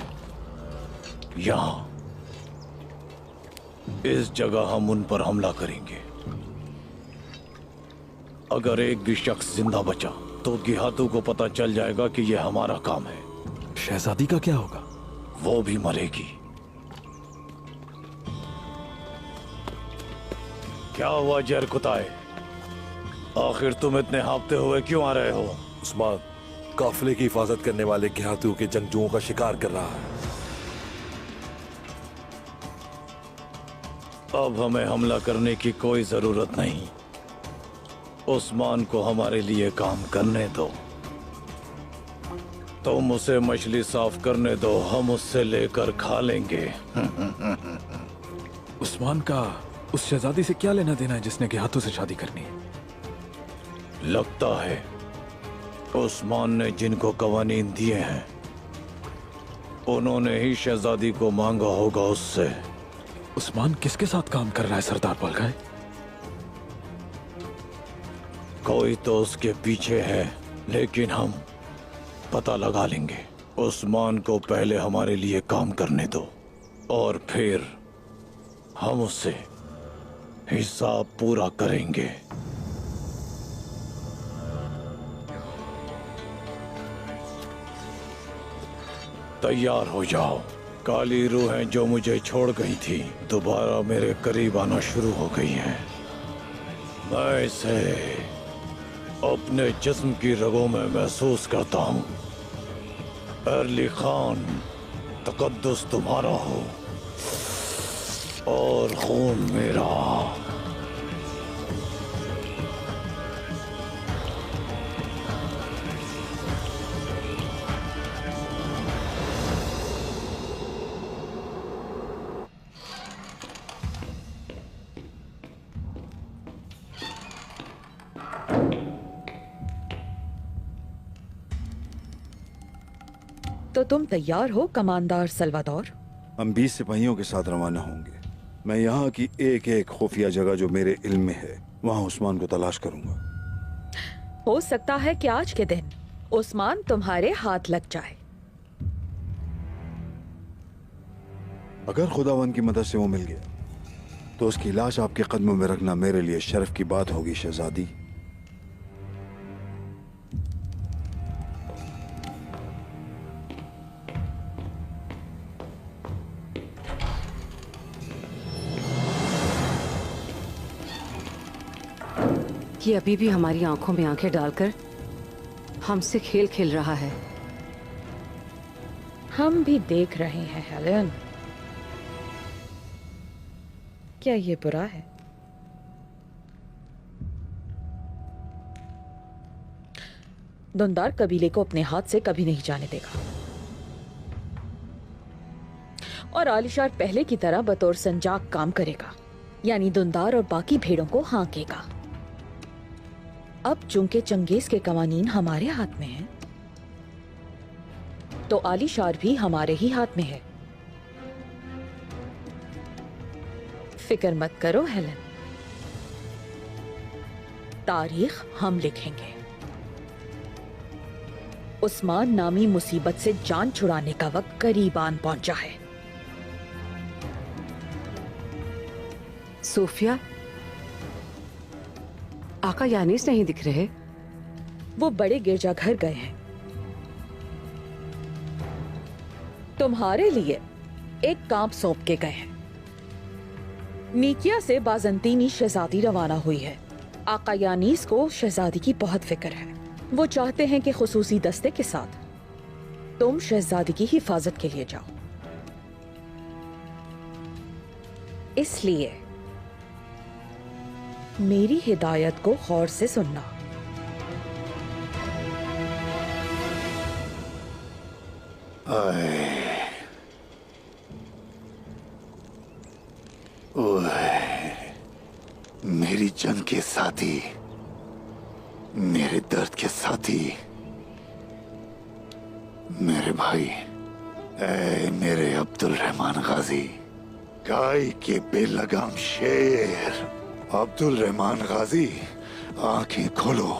O: यहां इस जगह हम उन पर हमला करेंगे। अगर एक भी शख्स जिंदा बचा तो गिहातों को पता चल जाएगा कि यह हमारा काम है।
G: शहजादी का क्या होगा?
O: वो भी मरेगी। क्या हुआ जहर कुताए? आखिर तुम इतने हाँफते हुए क्यों आ रहे हो?
P: उस्मान काफिले की हिफाजत करने वाले गिहातियों के जंगजुओं का शिकार कर रहा है।
O: अब हमें हमला करने की कोई जरूरत नहीं। उस्मान को हमारे लिए काम करने दो। तुम उसे मछली साफ करने दो, हम उससे लेकर खा लेंगे।
G: उस्मान का उस शहजादी से क्या लेना देना है जिसने गिहातों से शादी करनी है?
O: लगता है उस्मान ने जिनको कवानीन दिए हैं उन्होंने ही शहजादी को मांगा होगा उससे।
G: उस्मान किसके साथ काम कर रहा है सरदार बलगाए?
O: कोई तो उसके पीछे है, लेकिन हम पता लगा लेंगे। उस्मान को पहले हमारे लिए काम करने दो और फिर हम उससे हिसाब पूरा करेंगे। तैयार हो जाओ। काली रूहें जो मुझे छोड़ गई थी दोबारा मेरे करीब आना शुरू हो गई हैं। मैं इसे अपने जिस्म की रगों में महसूस करता हूँ। अर्ली खान, तकद्दुस तुम्हारा हो और खून मेरा।
Q: तो तुम तैयार हो कमांडर सल्वादोर?
R: हम 20 सिपाहियों के साथ रवाना होंगे। मैं यहाँ की एक एक खुफिया जगह जो मेरे इल्म में है वहाँ उस्मान को तलाश करूंगा।
Q: हो सकता है कि आज के दिन उस्मान तुम्हारे हाथ लग जाए।
R: अगर खुदावन की मदद से वो मिल गया तो उसकी लाश आपके कदमों में रखना मेरे लिए शर्फ की बात होगी शहजादी।
K: ये अभी भी हमारी आंखों में आंखें डालकर हमसे खेल खेल रहा है।
Q: हम भी देख रहे हैं हेलेन। क्या ये बुरा है? दुंदार कबीले को अपने हाथ से कभी नहीं जाने देगा और आलिशार पहले की तरह बतौर संजाक काम करेगा, यानी दुंदार और बाकी भेड़ों को हाँकेगा। अब चूंकि चंगेज के कवानीन हमारे हाथ में हैं, तो आलिशार भी हमारे ही हाथ में है। फिक्र मत करो हेलेन, तारीख हम लिखेंगे। उस्मान नामी मुसीबत से जान छुड़ाने का वक्त करीब आन पहुंचा है।
S: सोफिया, आका यानीस नहीं दिख रहे।
Q: वो बड़े गिरजाघर गए हैं। तुम्हारे लिए एक काम सौंप के गए हैं। नीकिया से बाजंतीनी शहजादी रवाना हुई है। आका यानीस को शहजादी की बहुत फिक्र है। वो चाहते हैं कि खुसूसी दस्ते के साथ तुम शहजादी की हिफाजत के लिए जाओ। इसलिए मेरी हिदायत को गौर से सुनना।
F: मेरी जंग के साथी, मेरे दर्द के साथी, मेरे भाई, मेरे अब्दुल रहमान गाजी, गाय के बेलगाम शेर अब्दुल रहमान गाजी, आंखें खोलो।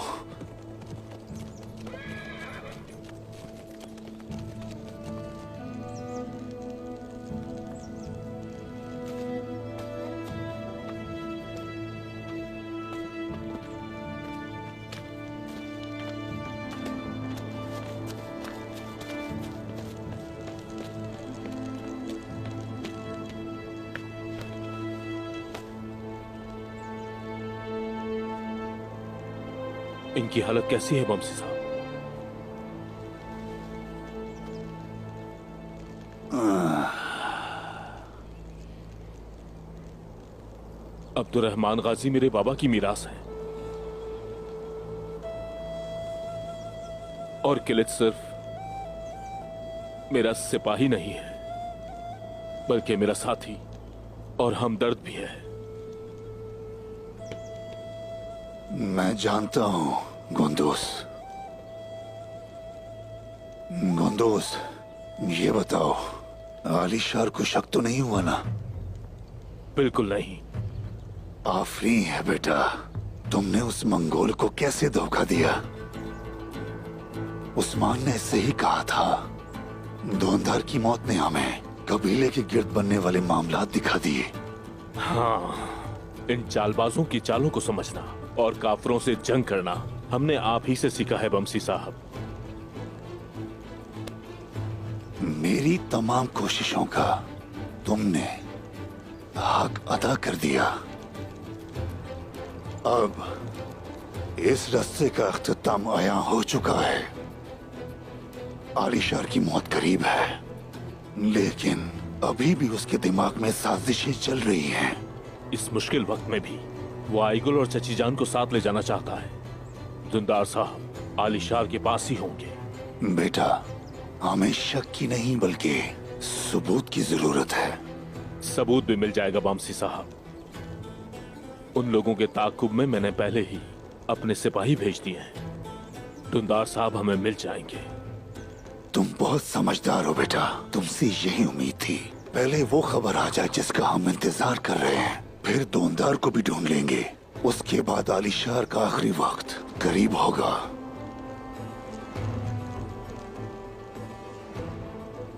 D: इनकी हालत कैसी है बमसी साहब? अब्दुर्रहमान गाजी मेरे बाबा की मीरास है और किलित सिर्फ मेरा सिपाही नहीं है बल्कि मेरा साथी और हमदर्द भी है।
F: मैं जानता हूं गुंदूस। गुंदूस, ये बताओ, आलिशार को शक तो नहीं हुआ ना?
D: बिल्कुल नहीं।
F: आफरी है बेटा, तुमने उस मंगोल को कैसे धोखा दिया? उस्मान ने सही कहा था, धोंधार की मौत ने हमें कबीले के गिर्द बनने वाले मामला दिखा दिए।
D: हाँ, इन चालबाजों की चालों को समझना और काफरों से जंग करना हमने आप ही से सीखा है बमसी साहब।
F: मेरी तमाम कोशिशों का तुमने हक अदा कर दिया। अब इस रास्ते का अख्तिताम आया हो चुका है। आलिशार की मौत करीब है, लेकिन अभी भी उसके दिमाग में साजिशें चल रही हैं।
D: इस मुश्किल वक्त में भी वो आईगुल और चची जान को साथ ले जाना चाहता है। दुंदार साहब आलिशार के पास ही होंगे।
F: बेटा, हमें शक की नहीं बल्कि सबूत की जरूरत है।
D: सबूत भी मिल जाएगा बमसी साहब। उन लोगों के ताकुब में मैंने पहले ही अपने सिपाही भेज दिए हैं। दुंदार साहब हमें मिल जाएंगे।
F: तुम बहुत समझदार हो बेटा, तुमसे यही उम्मीद थी। पहले वो खबर आ जाए जिसका हम इंतजार कर रहे हैं, फिर दोंदार को भी ढूंढ लेंगे। उसके बाद आलिशार का आखिरी वक्त करीब होगा।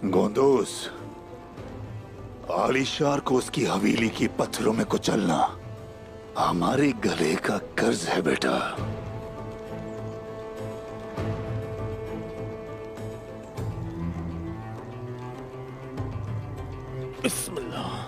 F: गोंदोस, आलिशार को उसकी हवेली की पत्थरों में कुचलना हमारे गले का कर्ज है बेटा।
D: बिस्मिल्लाह।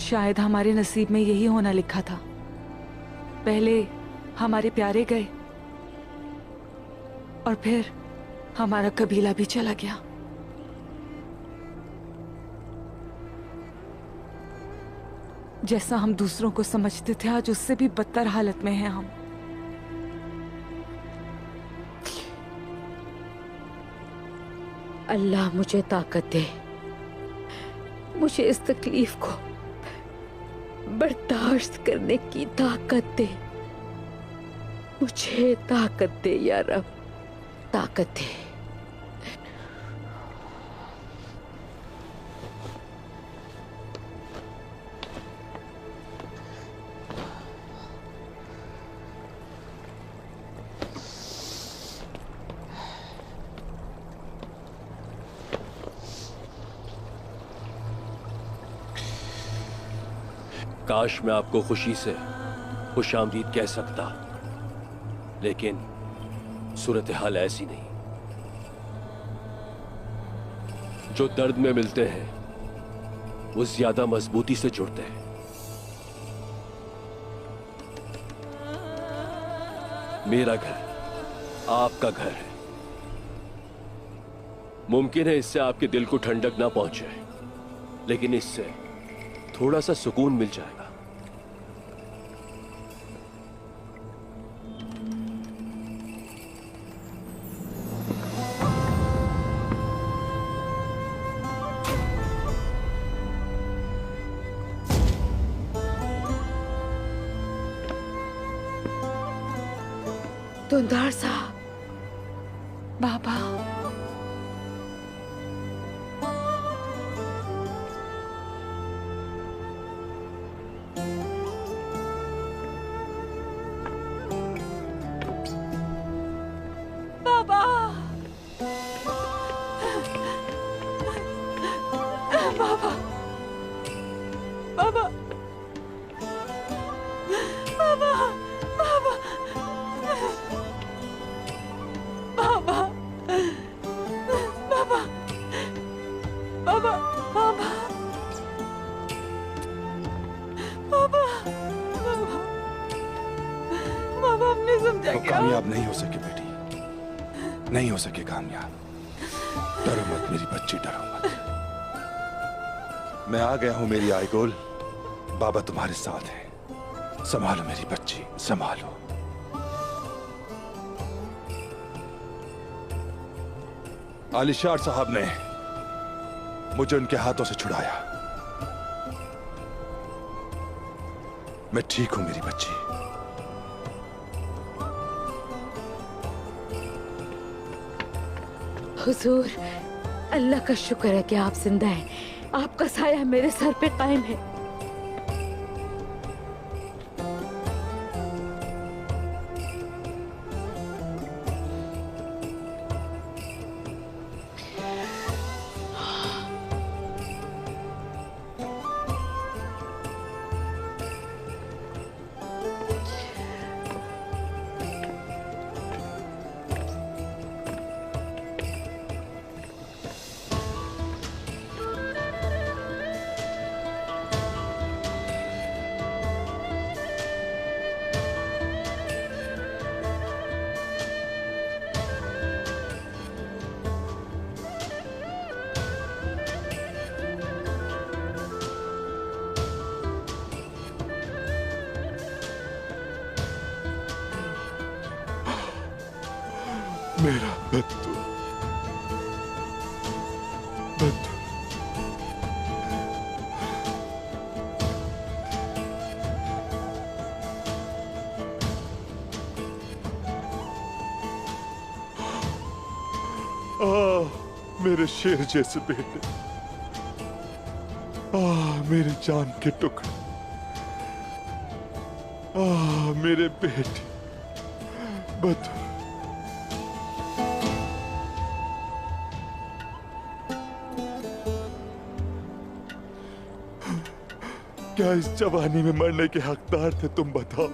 H: शायद हमारे नसीब में यही होना लिखा था। पहले हमारे प्यारे गए और फिर हमारा कबीला भी चला गया। जैसा हम दूसरों को समझते थे, आज उससे भी बदतर हालत में हैं हम।
I: अल्लाह मुझे ताकत दे, मुझे इस तकलीफ को बर्दाश्त करने की ताकत दे। मुझे ताकत दे या रब, ताकत दे।
J: काश मैं आपको खुशी से खुशामदीद कह सकता, लेकिन सूरत हाल ऐसी नहीं। जो दर्द में मिलते हैं वो ज्यादा मजबूती से जुड़ते हैं। मेरा घर आपका घर है। मुमकिन है इससे आपके दिल को ठंडक ना पहुंचे, लेकिन इससे थोड़ा सा सुकून मिल जाएगा।
I: दुंदार साहब,
H: बाबा, बाबा, बाबा, बाबा, बाबा, बाबा, बाबा, बाबा, बाबा, बाबा, बाबा, बाबा, हमने समझा
R: वो
H: क्या?
R: कामयाब नहीं हो सके बेटी, नहीं हो सके कामयाब। डरो मत मेरी बच्ची, डरो मत। मैं आ गया हूं मेरी आईगोल। बाबा तुम्हारे साथ है। संभालो मेरी बच्ची, संभालो। आलिशार साहब ने मुझे उनके हाथों से छुड़ाया। मैं ठीक हूं मेरी बच्ची।
I: हुजूर, अल्लाह का शुक्र है कि आप जिंदा हैं। आपका साया मेरे सर पे कायम है।
R: मेरा बद्दू, बद्दू। मेरे शेर जैसे बेटे, मेरे जान के टुकड़े, मेरे बेटे बद्दू। क्या इस जवानी में मरने के हकदार थे तुम बताओ?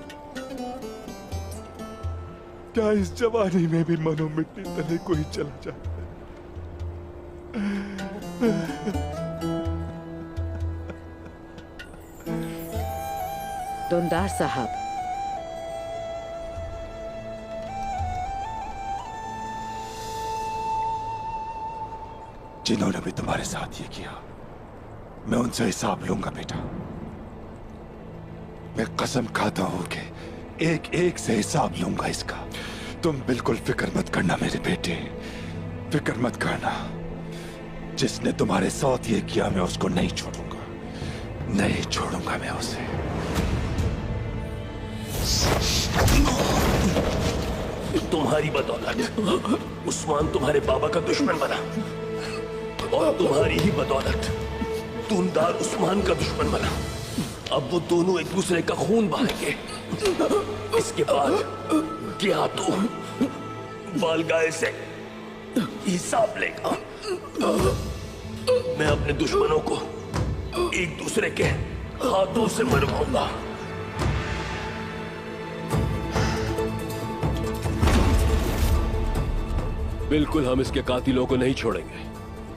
R: क्या इस जवानी में भी मनो मिट्टी तले कोई चला जाता है?
K: दुंदार साहब,
B: जिन्होंने भी तुम्हारे साथ ये किया, मैं उनसे हिसाब लूंगा बेटा। मैं कसम खाता हूं कि एक एक से हिसाब लूंगा इसका। तुम बिल्कुल फिक्र मत करना मेरे बेटे, फिक्र मत करना। जिसने तुम्हारे साथ ये किया मैं उसको नहीं छोड़ूंगा, नहीं छोड़ूंगा मैं उसे।
J: तुम्हारी बदौलत उस्मान तुम्हारे बाबा का दुश्मन बना और तुम्हारी ही बदौलत दुंदार उस्मान का दुश्मन बना। अब वो दोनों एक दूसरे का खून बहाएंगे। इसके बाद क्या तू बालगाय से हिसाब लेगा? मैं अपने दुश्मनों को एक दूसरे के हाथों से मरवाऊंगा। बिल्कुल हम इसके कातिलों को नहीं छोड़ेंगे,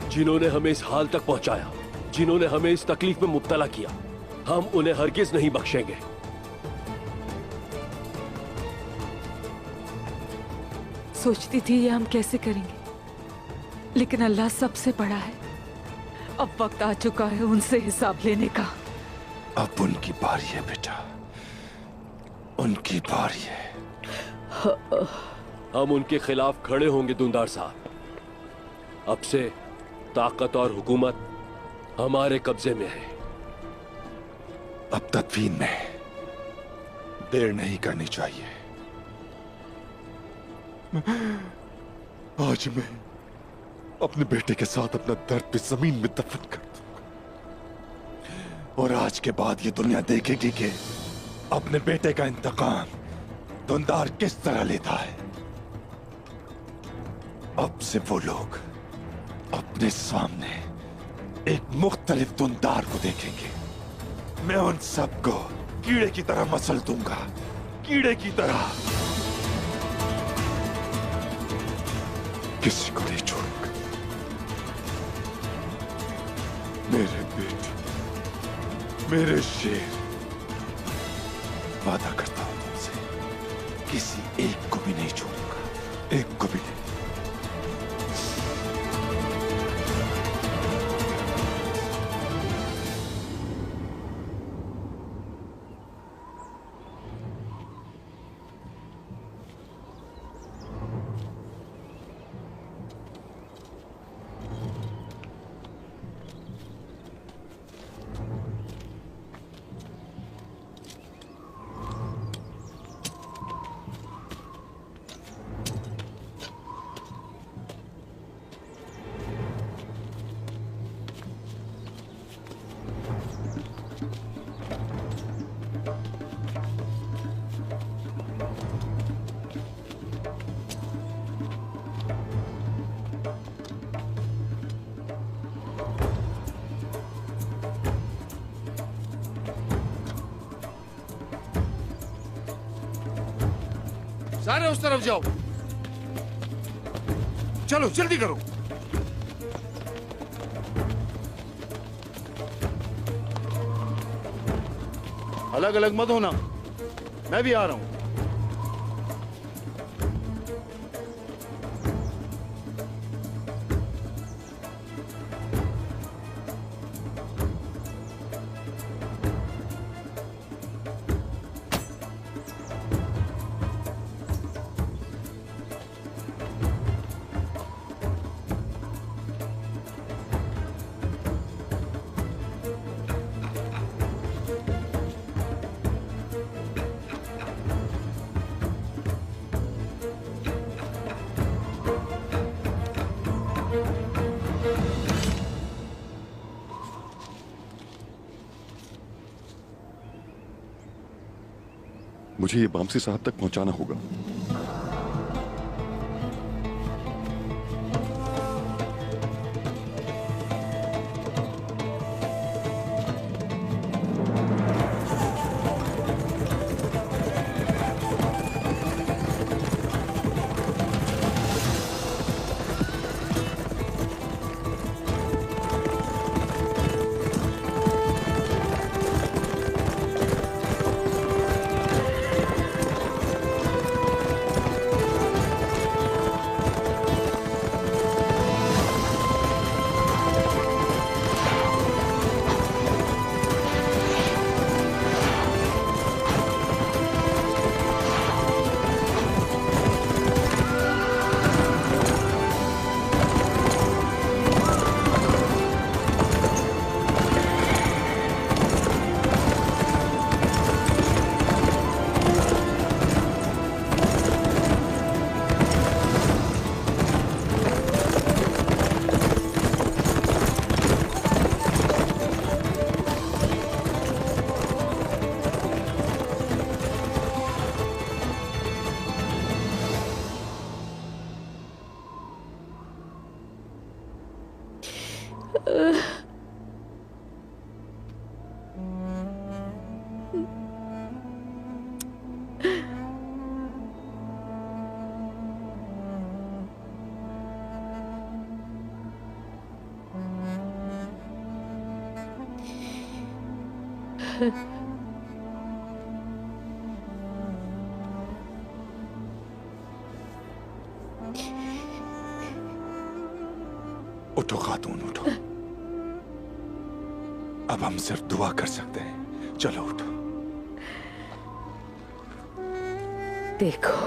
J: जिन्होंने हमें इस हाल तक पहुंचाया, जिन्होंने हमें इस तकलीफ में मुब्तला किया। हम उन्हें हरगिज नहीं बख्शेंगे।
H: सोचती थी ये हम कैसे करेंगे, लेकिन अल्लाह सबसे बड़ा है। अब वक्त आ चुका है उनसे हिसाब लेने का।
B: अब उनकी बारी है बेटा, उनकी बारी है।
J: हम उनके खिलाफ खड़े होंगे दुंदार साहब। अब से ताकत और हुकूमत हमारे कब्जे में है।
B: अब तदफीन में देर नहीं करनी चाहिए। आज मैं अपने बेटे के साथ अपना दर्द भी जमीन में दफन कर दूंगा। और आज के बाद ये दुनिया देखेगी कि अपने बेटे का इंतकाम दुंदार किस तरह लेता है। अब से वो लोग अपने सामने एक मुख्तलिफ दुंदार को देखेंगे। मैं उन सबको कीड़े की तरह मसल दूंगा, कीड़े की तरह। किसी को नहीं छोड़ूंगा। मेरे बेटे, मेरे शेर, वादा करता हूं तुमसे, किसी एक को भी नहीं छोड़ूंगा, एक को भी नहीं।
A: सारे उस तरफ जाओ, चलो जल्दी करो। अलग अलग मत होना, मैं भी आ रहा हूं।
E: मुझे ये बामसी साहब तक पहुंचाना होगा।
F: उठो खातून उठो। अब हम सिर्फ दुआ कर सकते हैं। चलो उठो।
K: देखो,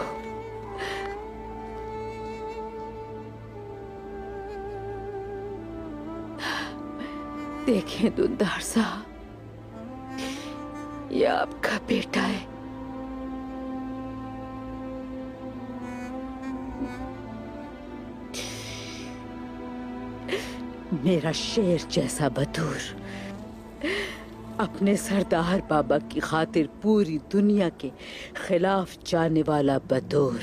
K: देखें दुंदार साहब, ये आपका बेटा है। मेरा शेर जैसा बतूर, अपने सरदार बाबा की खातिर पूरी दुनिया के खिलाफ जाने वाला बतूर।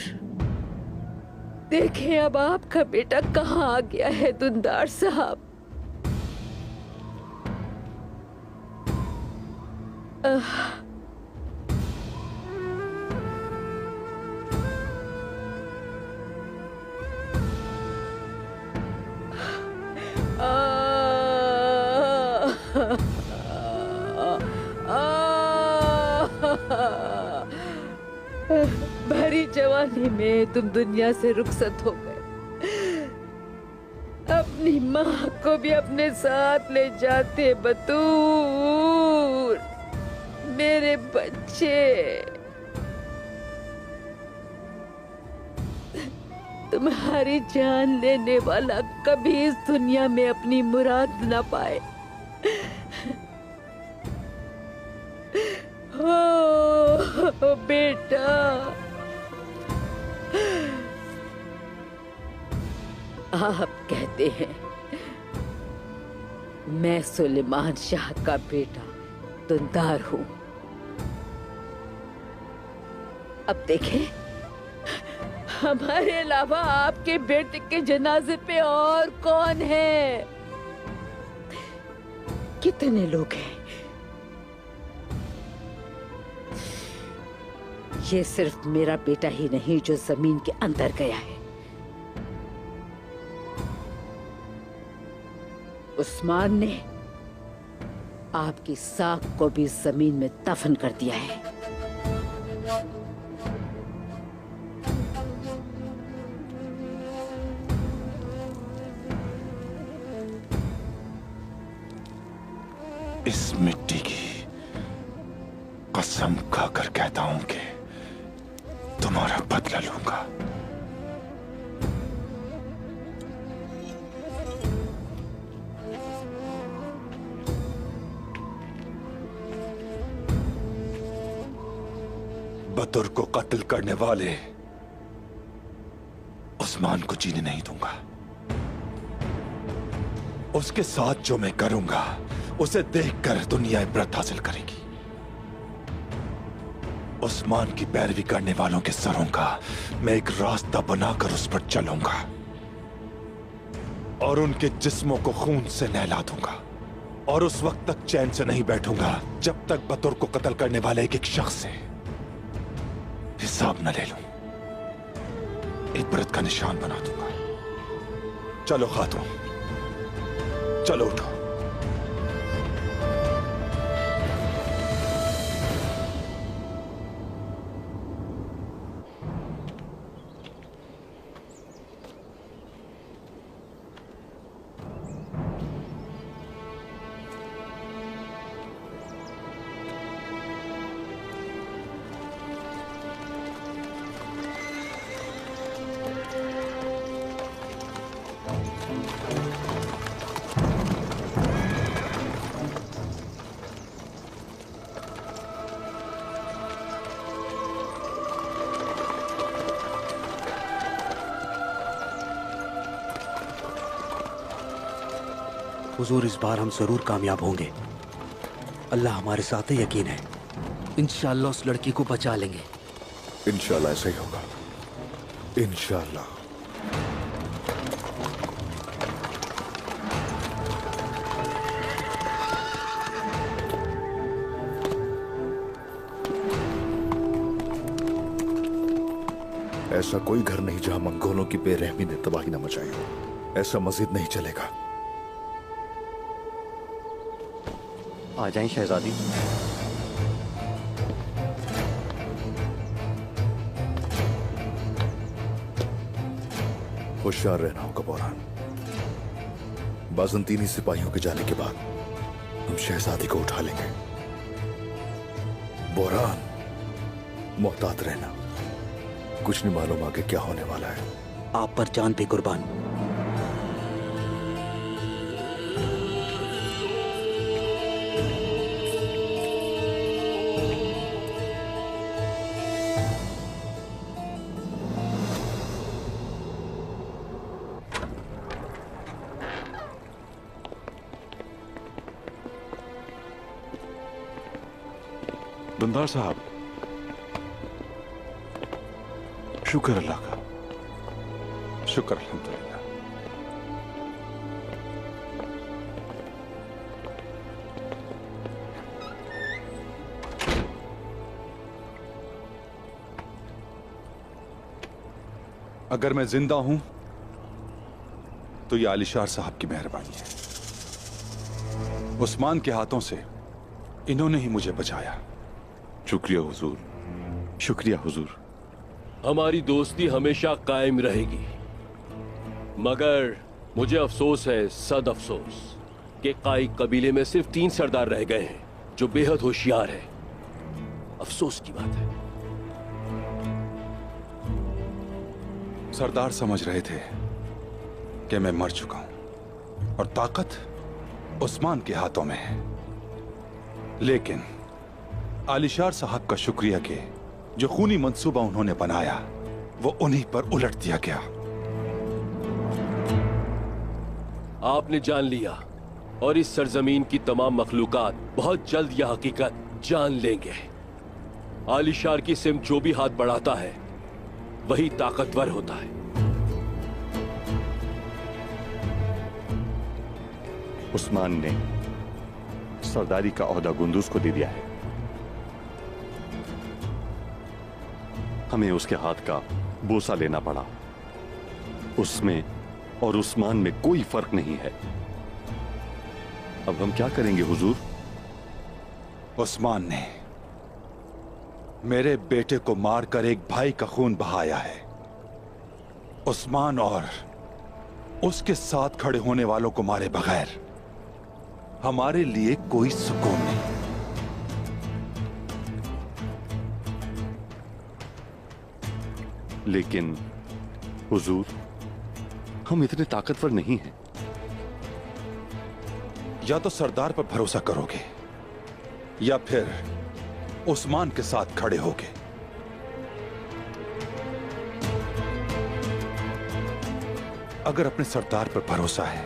K: देखें अब आपका बेटा कहाँ आ गया है दुंदार साहब। भरी जवानी में तुम दुनिया से रुखसत हो गए, अपनी माँ को भी अपने साथ ले जाते बतूर, मेरे बच्चे। तुम्हारी जान लेने वाला कभी इस दुनिया में अपनी मुराद ना पाए। ओ बेटा, आप कहते हैं मैं सुलेमान शाह का बेटा दुंदार हूं। अब देखें, हमारे अलावा आपके बेटे के जनाजे पे और कौन है? कितने लोग हैं? ये सिर्फ मेरा बेटा ही नहीं जो जमीन के अंदर गया है। उस्मान ने आपकी साख को भी जमीन में दफन कर दिया है।
F: इस मिट्टी की कसम खाकर कहता हूं कि तुम्हारा बदला लूंगा। बतूर को कत्ल करने वाले उस्मान को जीने नहीं दूंगा। उसके साथ जो मैं करूंगा उसे देखकर दुनिया इबरत हासिल करेगी। उस्मान की पैरवी करने वालों के सरों का मैं एक रास्ता बनाकर उस पर चलूंगा और उनके जिस्मों को खून से नहला दूंगा। और उस वक्त तक चैन से नहीं बैठूंगा जब तक बतूर को कत्ल करने वाले एक एक शख्स से हिसाब न ले लूं। इबरत का निशान बना दूंगा। चलो खातून, चलो उठो।
M: हुजूर, इस बार हम जरूर कामयाब होंगे। अल्लाह हमारे साथ है, यकीन है। इंशाअल्लाह उस लड़की को बचा लेंगे।
C: इंशाअल्लाह ऐसा ही होगा, इंशाअल्लाह। ऐसा कोई घर नहीं जहां मंगोलों की बेरहमी ने तबाही न मचाई हो। ऐसा मजीद नहीं चलेगा।
T: आ जाएं शहजादी।
C: होशियार रहना होगा बोरान। बाज़ंतीनी सिपाहियों के जाने के बाद हम शहजादी को उठा लेंगे। बोरान, मोहतात रहना, कुछ नहीं मालूम आगे क्या होने वाला है।
M: आप पर जान पे कुर्बान।
R: दुंदार साहब, शुक्र अल्लाह का, शुक्र अल्हम्दुलिल्लाह। अगर मैं जिंदा हूं तो ये आलिशार साहब की मेहरबानी है। उस्मान के हाथों से इन्होंने ही मुझे बचाया। शुक्रिया हुजूर, शुक्रिया हुजूर।
J: हमारी दोस्ती हमेशा कायम रहेगी, मगर मुझे अफसोस है, सद अफसोस, कि काई कबीले में सिर्फ 3 सरदार रह गए हैं जो बेहद होशियार है। अफसोस की बात है।
R: सरदार समझ रहे थे कि मैं मर चुका हूं और ताकत उस्मान के हाथों में है, लेकिन आलिशार साहब का शुक्रिया कि जो खूनी मंसूबा उन्होंने बनाया वो उन्हीं पर उलट दिया गया।
J: आपने जान लिया और इस सरजमीन की तमाम मखलूकात बहुत जल्द यह हकीकत जान लेंगे। आलिशार की सिमत जो भी हाथ बढ़ाता है वही ताकतवर होता है।
E: उस्मान ने सरदारी का ओहदा गुंदूज को दे दिया है। हमें उसके हाथ का बोसा लेना पड़ा। उसमें और उस्मान में कोई फर्क नहीं है। अब हम क्या करेंगे हुजूर?
R: उस्मान ने मेरे बेटे को मारकर एक भाई का खून बहाया है। उस्मान और उसके साथ खड़े होने वालों को मारे बगैर हमारे लिए कोई सुकून नहीं।
E: लेकिन हुजूर, हम इतने ताकतवर नहीं हैं।
R: या तो सरदार पर भरोसा करोगे या फिर उस्मान के साथ खड़े होगे। अगर अपने सरदार पर भरोसा है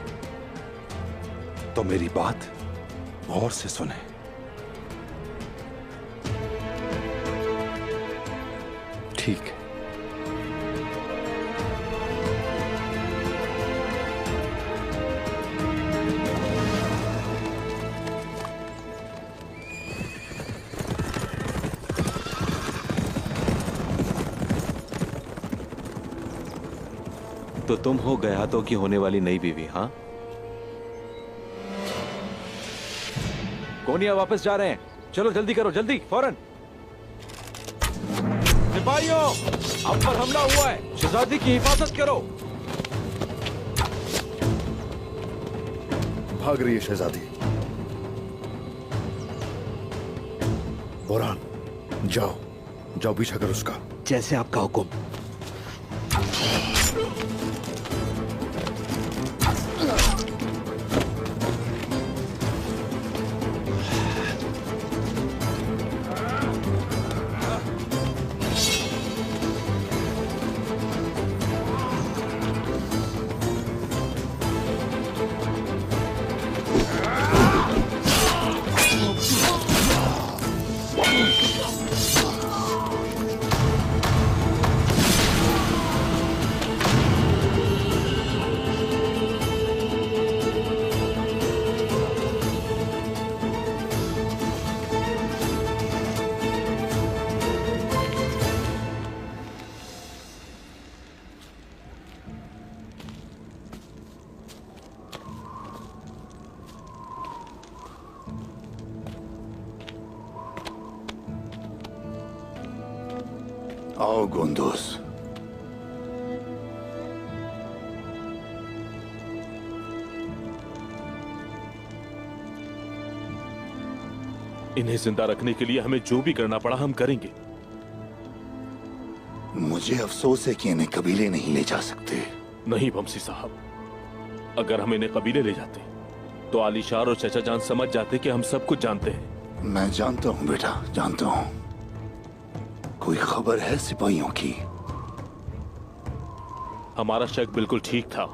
R: तो मेरी बात गौर से सुने।
E: ठीक है।
G: तो तुम हो गयातों की होने वाली नई बीवी? हाँ, कोनिया वापस जा रहे हैं। चलो जल्दी करो, जल्दी, फौरन। सिपाहियों, आप पर हमला हुआ है, शहजादी की हिफाजत करो।
C: भाग रही है शहजादी। बोरान, जाओ जाओ, पीछा करो उसका।
M: जैसे आपका हुक्म।
F: आओ गुंदुस।
D: इन्हें जिंदा रखने के लिए हमें जो भी करना पड़ा हम करेंगे।
F: मुझे अफसोस है कि इन्हें कबीले नहीं ले जा सकते।
D: नहीं बमसी साहब, अगर हम इन्हें कबीले ले जाते तो आलिशार और चचा जान समझ जाते कि हम सब कुछ जानते हैं।
F: मैं जानता हूं बेटा, जानता हूं। कोई खबर है सिपाहियों की?
D: हमारा शक बिल्कुल ठीक था।